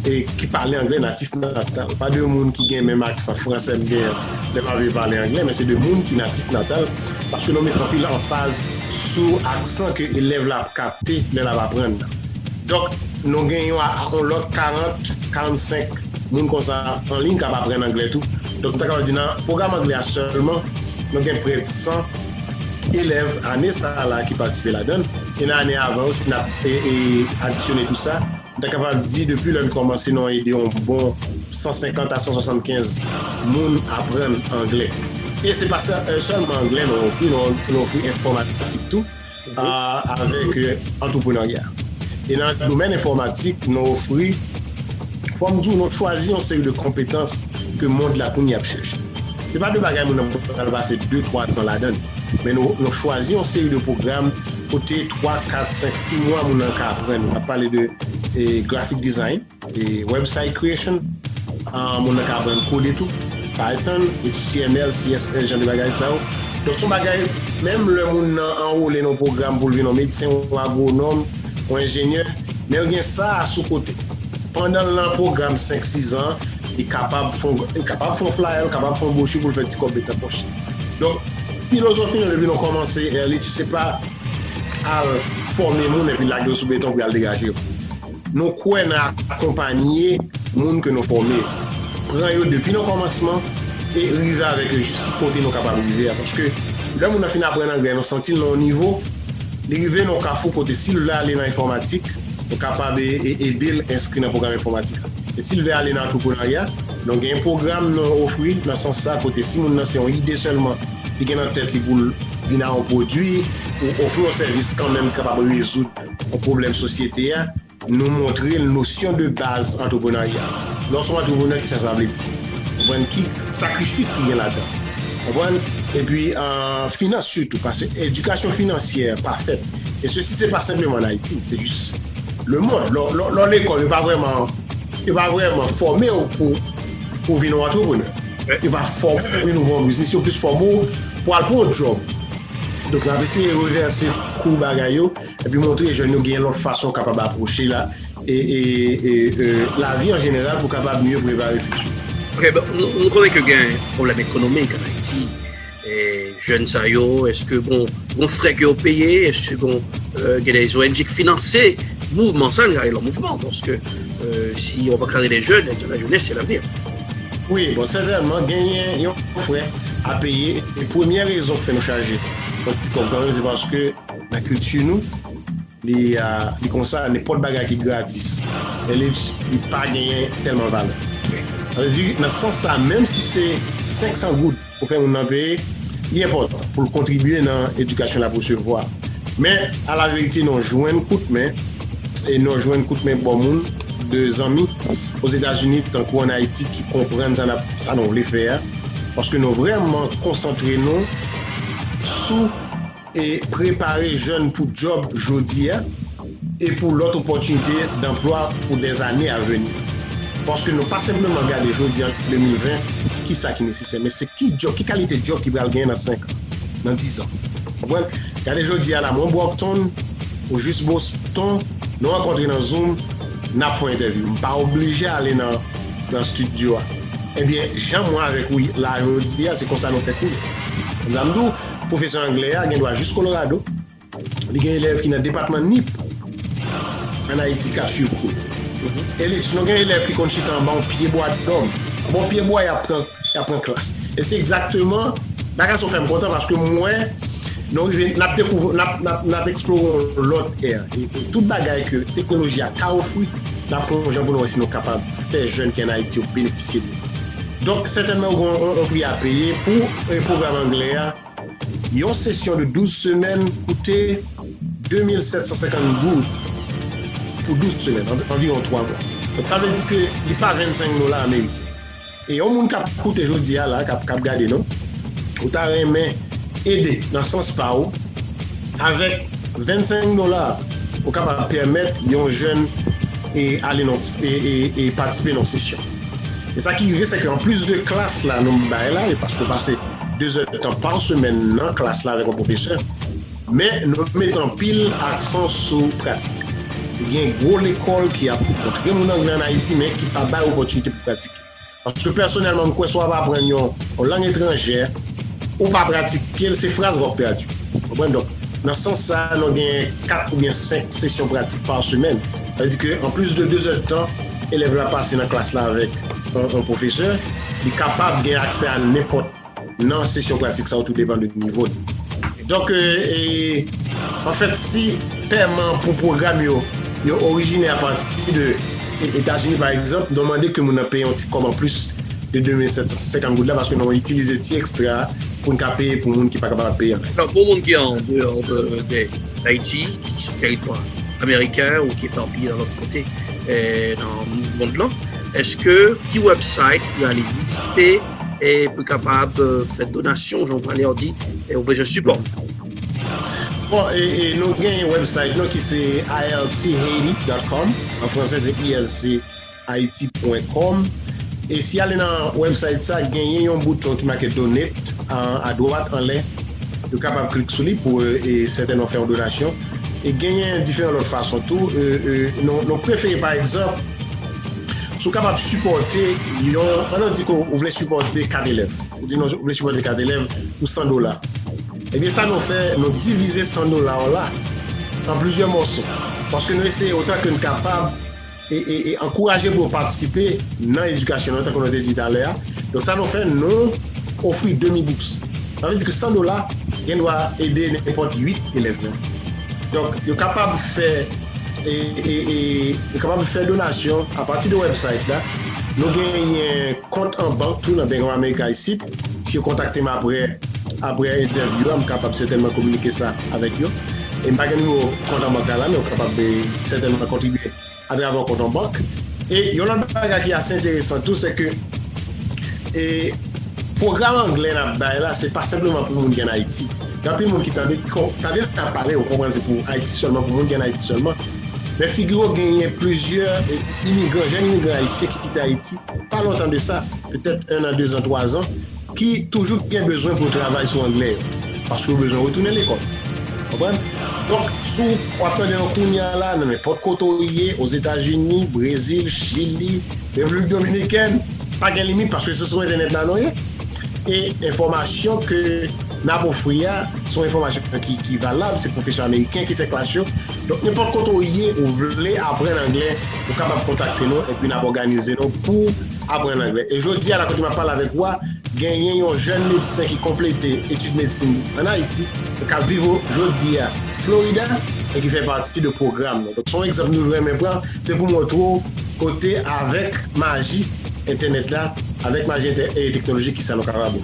Speaker 11: et qui parlent anglais natif natal. Pas de monde qui a même accent français, ne pas parler anglais, mais c'est de monde qui est natif natal parce que nous mettons plus en phase sous accent que l'élève l'a capté, mais l'a apprendre. Donc, nous gagnons à 40-45 monde comme ça en ligne qui va apprendre anglais tout. Donc, nous avons dit dans le programme anglais seulement, nous avons près de 100 élèves année ça là qui participent là-dedans. Et l'année avant, aussi, on a additionné tout ça. On est capable de dire depuis l'année commencé, nous avons aidé un bon 150 à 175 personnes à apprendre anglais. Et c'est pas ça, seulement anglais, nous offrons informatique tout avec entrepreneuriat. Et dans le domaine informatique, nous offrons, nous choisissons une série de compétences que le monde là qu'on y a cherché. Ce n'est pas de bagages que nous avons passé 2-3 ans là-dedans, mais nous choisissons une série de programmes côté 3, 4, 5, 6 mois nous avons apprendre. On a parlé de graphic design, et website creation, on a apprendre coder tout, Python, HTML, CSS, genre de bagages ça. Donc son bagage, même le monde enrôlé dans le programme pour devenir médecin ou agronome ou ingénieur, mais il y a ça à sous-côté. Pendant le programme 5-6 ans, il est capable de faire flyer, capable de faire brochure pour faire des compétences poches. Donc, philosophie, nous avons commencé, ce n'est pas à former les gens et puis la gueule sous béton pour le dégager. Nous croyons accompagner les gens que nous formons. Prenons depuis le commencement et arriver avec eux jusqu'à côté nous capables de vivre. Parce que là, nous avons fini d'apprendre l'anglais, nous senti le niveau, l'arrivée nous avons fait côté si nous voulons aller dans l'informatique, nous sommes capables d'aider l'inscrire dans le programme informatique. Et si nous voulons aller dans l'entrepreneuriat, nous avons un programme nous offert dans ce sens-là, côté si nous avons une idée seulement, qui est dans la tête pour venir à un produit, ou offrir un service quand même capable de résoudre un problème société, nous montrer une notion de base entrepreneuriat. Lorsqu'on a entrepreneur qui s'assemble, qui sacrifice qu'il y a là-dedans. Et puis en finance surtout, parce que l'éducation financière parfaite, et ceci c'est pas simplement en Haïti, c'est juste le monde. L'école n'est pas vraiment formé pour pour venir entrepreneur. Il va former un nouveau business, plus former pour aller pour un job. Donc là, essayer de reverser cours bagayo et puis montrer les jeunes qui ont l'autre façon capable d'approcher là et la vie en général pour capable mieux préparer le futur.
Speaker 5: Ok, bon, nous connaissons que gain problème économique en Haïti. Et jeunes ça yo, est-ce que bon frais que vous payez, est-ce que y a des ONG qui financent mouvement ça, le mouvement parce que si on va carrer les jeunes, la jeunesse c'est l'avenir.
Speaker 11: Oui, bon, sincèrement, gagner un frais à payer. Et première raison qui fait nous charger, c'est parce que la culture, nous, les comme ça, n'importe bagarre qui est gratis. Elle n'est pas gagné tellement de valeur. Ça veut dire, dans ce sens, ça, même si c'est 500 gouttes pour faire un payer, il est important pour contribuer dans l'éducation pour se voir. Mais à la vérité, nous jouons un coup de main et nous jouons un coup de main pour le monde. De amis aux États-Unis, tant qu'en Haïti, qui comprennent ça nous voulait faire. Parce que nous vraiment concentrés nous sur et préparer jeunes pour job aujourd'hui et pour l'autre opportunité d'emploi pour des années à venir. Parce que nous pas simplement regarder aujourd'hui en 2020 qui ça qui est nécessaire, mais c'est qui qualité de job qui va gagner dans 5 ans, dans 10 ans. Regardez aujourd'hui à la Montbrockton, au Juste Boston, nous rencontrer dans Zoom. N'a pas fait interview, je ne suis pas obligé d'aller dans le studio. Eh bien, moi avec oui, la aujourd'hui, c'est comme ça nous fait cool. Nous avons professeur anglais, il doit jusqu'au Colorado. Il y a un élève qui est dans le département NIP en Haïti qui a suivi. Et nous avons un élève qui est en bas, pied bois d'homme. Bon pied bois, il apprend classe. Et c'est exactement, la sont fait content parce que moi, nous avons exploré l'autre ère. Et toute bagaille que la technologie a offert, nous avons aussi capables de faire jeunes qui en Haïti bénéficier de nous. Donc, certainement, on peut à payer pour un programme anglais. Une session de 12 semaines coûtait 2750 gouttes pour 12 semaines, environ 3 mois. Donc, ça veut dire qu'il n'y a pas $25 américains. Et au monde qui a coûté aujourd'hui, qui a gardé nous, vous avez aider dans le sens par où, avec $25, pour capable permettre aux jeunes et aller et participer dans la session. Et ça qui arrive, c'est qu'en plus de classe là, nous là, parce qu'on passe 2 heures de temps par semaine dans la classe là avec un professeur, mais nous mettons pile accent sur pratique. Il y a une grosse école qui a montré mon anglais en Haïti, mais qui n'a pas d'opportunité pour pratiquer. Parce que personnellement, je soit apprendre une langue étrangère, ou pas pratiquer, ces phrases vont perdre. Donc, dans ce sens, ça, nous avons 4 ou bien 5 sessions pratiques par semaine. Ça veut dire qu'en plus de 2 heures de temps, l'élève va passer dans la classe là avec un professeur, il est capable d'avoir accès à n'importe quelle session pratique, ça tout dépend du niveau. Donc, en fait, si paiement pour programme est originaire à partir de États-Unis, par exemple, demandez que nous payons un petit comme en plus de 2750 gouttes là parce que nous avons utilisé des extra pour nous payer pour les gens qui ne sont pas capables de payer.
Speaker 5: Alors, pour les gens qui sont en dehors d'Haïti, qui sont sur le territoire américain ou qui est en pays dans l'autre côté, dans le monde là, est-ce que petit website peut aller visiter et peut capable de faire donation, j'en parlais, on dit, et au besoin de support?
Speaker 11: Bon, et nous avons un website qui c'est ilchaiti.com, en français c'est ilchaiti.com. Et si vous allez dans le website, il y a un bouton qui marque Donate à droite en l'air. Vous êtes capable de cliquer sur lui pour certainement faire une donation. Et il y a différentes autres façons. Nous préférons par exemple, si vous êtes capable de supporter, on dit que vous voulez supporter 4 élèves. Vous dites que vous voulez supporter 4 élèves pour $100. Et bien ça nous fait, nous diviser $100 là en plusieurs morceaux. Parce que nous essayons autant que nous sommes capables et encourager pour participer dans l'éducation, tant qu'on a dit tout à l'heure. Donc ça nous fait nous offrir 2000 bourses. Ça veut dire que $100, il doit aider n'importe 8 élèves. Donc il est capable de faire donation à partir du website là. Nous avons un compte en banque tout dans Bank of America ici. Si vous contactez moi après l'interview, je suis capable certainement de communiquer ça avec vous. Et je n'ai pas de compte en banque là, mais je suis capable de certainement contribuer à travers un compte en banque. Et il y a un autre bagage qui est assez intéressant, tout c'est que le programme anglais là, c'est pas simplement pour les gens qui sont en Haïti. Il y a plein de gens qui t'ont parlé, on comprend c'est pour Haïti seulement, pour les gens qui sont en Haïti seulement. Mais figurez gagné plusieurs immigrants, jeunes immigrants haïtiens qui quittent Haïti, pas longtemps de ça, peut-être 1 an, 2 ans, 3 ans, qui toujours bien besoin pour travailler sur l'anglais, parce qu'ils ont besoin de retourner à l'école. Comprenez? Donc, si on attend de retourner là, dans n'importe côté, aux États-Unis, Brésil, Chili, République dominicaine, pas de limite parce que ce sont Internet là, non? Et information que n'a offrir sont informations qui valables, c'est professeur américain qui fait classe. Donc n'importe quoi où vous voulez apprendre l'anglais, vous êtes capable de contacter nous et puis nous organiser nous pour apprendre l'anglais. Et je dis à la quand je parle avec moi, gagner un jeune médecin qui complète études de médecine en Haïti, qui vit aujourd'hui à Florida et qui fait partie du programme. Donc son exemple nous voulons prendre, c'est pour montrer côté avec magie internet là, avec magie et technologie qui sont capables.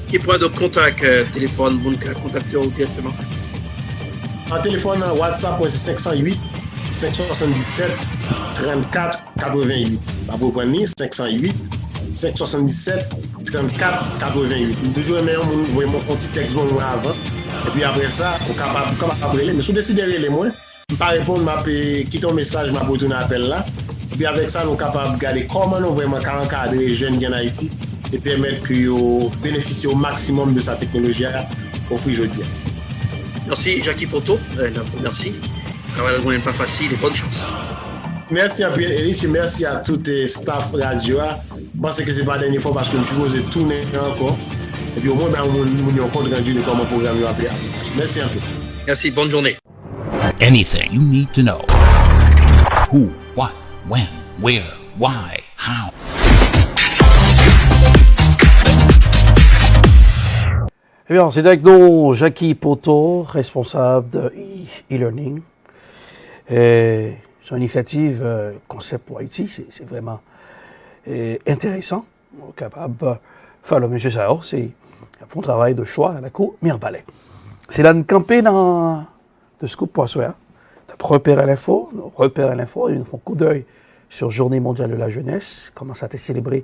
Speaker 5: Qui point de contact téléphone, vous contactez directement.
Speaker 11: En téléphone, WhatsApp, c'est 508 577 34 88. Vous prenez 508 577 34 88. Toujours aimé vous voyez mon petit texte avant. Et puis après ça, vous capable appeler. Mais si vous décidez de les moi, pas répondre, quitter un message, m'a retourner appel là. Et puis avec ça, nous sommes capables de regarder comment nous vraiment encadrer les jeunes en Haïti et permettre qu'ils bénéficient au maximum de sa technologie offerte aujourd'hui.
Speaker 5: Merci Jackie Poto, merci. Le travail n'est pas facile et bonne chance.
Speaker 11: Merci à Eric, merci à tout le staff radio. Je pense que ce n'est pas la dernière fois parce que je vous ai tourné encore. Et puis au moins, nous avons compte rendu de comment le programme va faire. Merci un peu.
Speaker 5: Merci, bonne journée.
Speaker 10: Anything you need to know. Who, what, when, where, why, how.
Speaker 4: Eh bien, c'est avec nous Jackie Poto, responsable de e-learning. Et son initiative Concept pour Haïti, c'est vraiment intéressant. Capable de faire le monsieur Sao, c'est un bon travail de choix à la cour Mirbalet. C'est là de camper dans de Scoop Poissoir, de repérer l'info, et nous font coup d'œil sur Journée mondiale de la jeunesse, comment ça a été célébré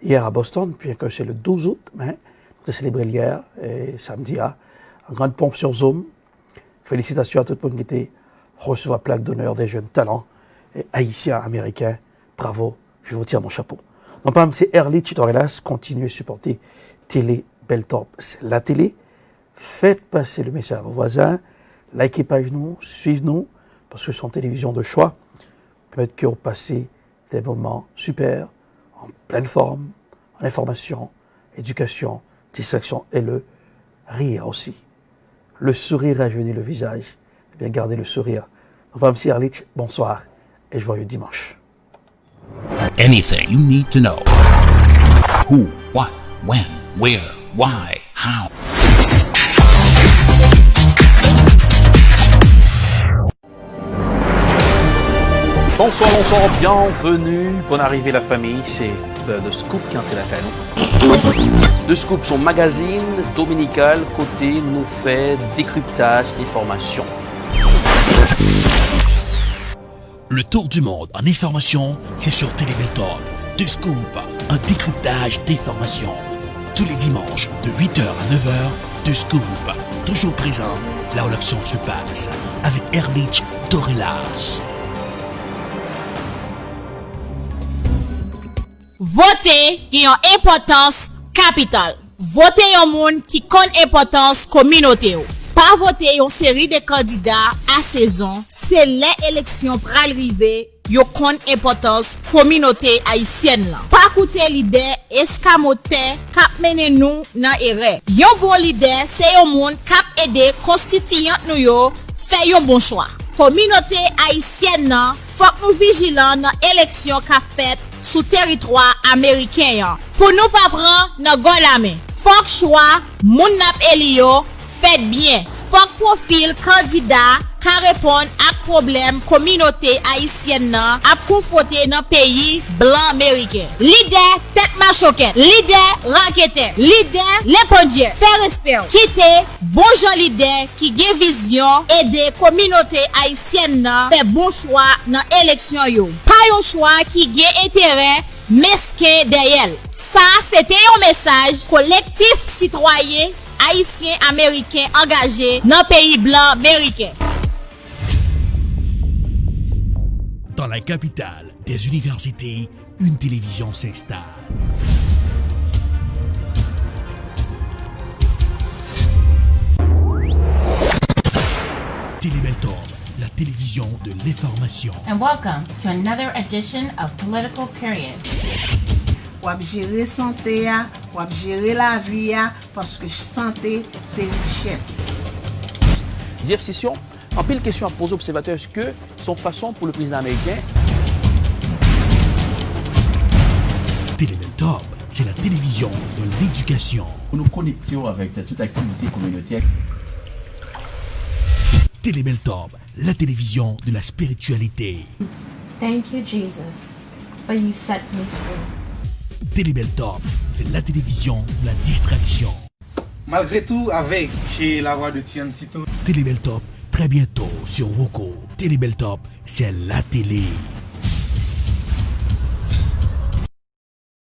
Speaker 4: hier à Boston, bien que c'est le 12 août, mais de célébrer hier et samedi en grande pompe sur Zoom. Félicitations à tout le monde qui était reçu la plaque d'honneur des jeunes talents et haïtiens, américains. Bravo, je vous tire mon chapeau. Non pas c'est Early Chitorelas, continuez à supporter Télé Beltop. C'est la télé. Faites passer le message à vos voisins. Likez page nous, suivez-nous, parce que c'est une télévision de choix. Peut-être que vous passez des moments super, en pleine forme, en information, éducation, distraction et le rire aussi. Le sourire rajeunit le visage. Eh bien, gardez le sourire. Donc, M. Erlich, bonsoir et joyeux dimanche.
Speaker 10: Anything you need to know. Who, what, when, where, why, how.
Speaker 4: Bonsoir, bienvenue, bonne arrivée la famille, c'est The Scoop qui entre la canon. The Scoop, son magazine dominical, côté nous fait décryptage et formation.
Speaker 10: Le tour du monde en information, c'est sur Télé Beltop. The Scoop, un décryptage d'informations. Tous les dimanches, de 8h à 9h, The Scoop, toujours présent, là où l'action se passe, avec Erlich Torelas.
Speaker 12: Voter qui a une importance capitale. Voter un monde qui connaît importance communauté. Pas voter une série de candidats à saison, c'est l'élection pour arriver, yo kon importance communauté haïtienne là. Pas écouter l'idée escamoté k'ap mène nous dans erreur. Yon bon leader, c'est un monde k'ap aider constituant nous yo fait un bon choix. Communauté haïtienne là, faut nous vigilant dans élection qu'a fait sous territoire américain. Pour nous pas prendre nos golame. Faut que choix moun nap elio fait bien. Faut que profil candidat ka répondre à problème communauté haïtienne à confronter dans pays blanc américain. Leader tête machoquette, leader raquette, leader l'épondier, fait respect. Quitter bon gens leader qui gen vision aider communauté haïtienne faire bon choix dans élection yo. Pas un choix qui gen intérêt mesquin derrière. Ça c'était un message collectif citoyen haïtien américain engagé dans pays blanc américain.
Speaker 10: Dans la capitale des universités, une télévision s'installe. Télébeltorbe, la télévision de l'information.
Speaker 9: And welcome to another edition of Political Period.
Speaker 7: Wap gérer santé, wap gérer la vie, parce que santé, c'est richesse.
Speaker 4: Jeff Session, en pile question à poser aux observateurs, est-ce que son façon pour le président américain?
Speaker 10: Télébeltorbe, c'est la télévision de l'éducation.
Speaker 8: Nous nous connectons avec toute activité communautaire.
Speaker 10: Télébeltorbe, la télévision de la spiritualité.
Speaker 24: Thank you, Jesus, for you set me free.
Speaker 10: Télébeltorbe, c'est la télévision de la distraction.
Speaker 13: Malgré tout, avec chez la voix de Tian Sito.
Speaker 10: Télébeltorbe, très bientôt sur Woko. Télébeltorbe, c'est la télé.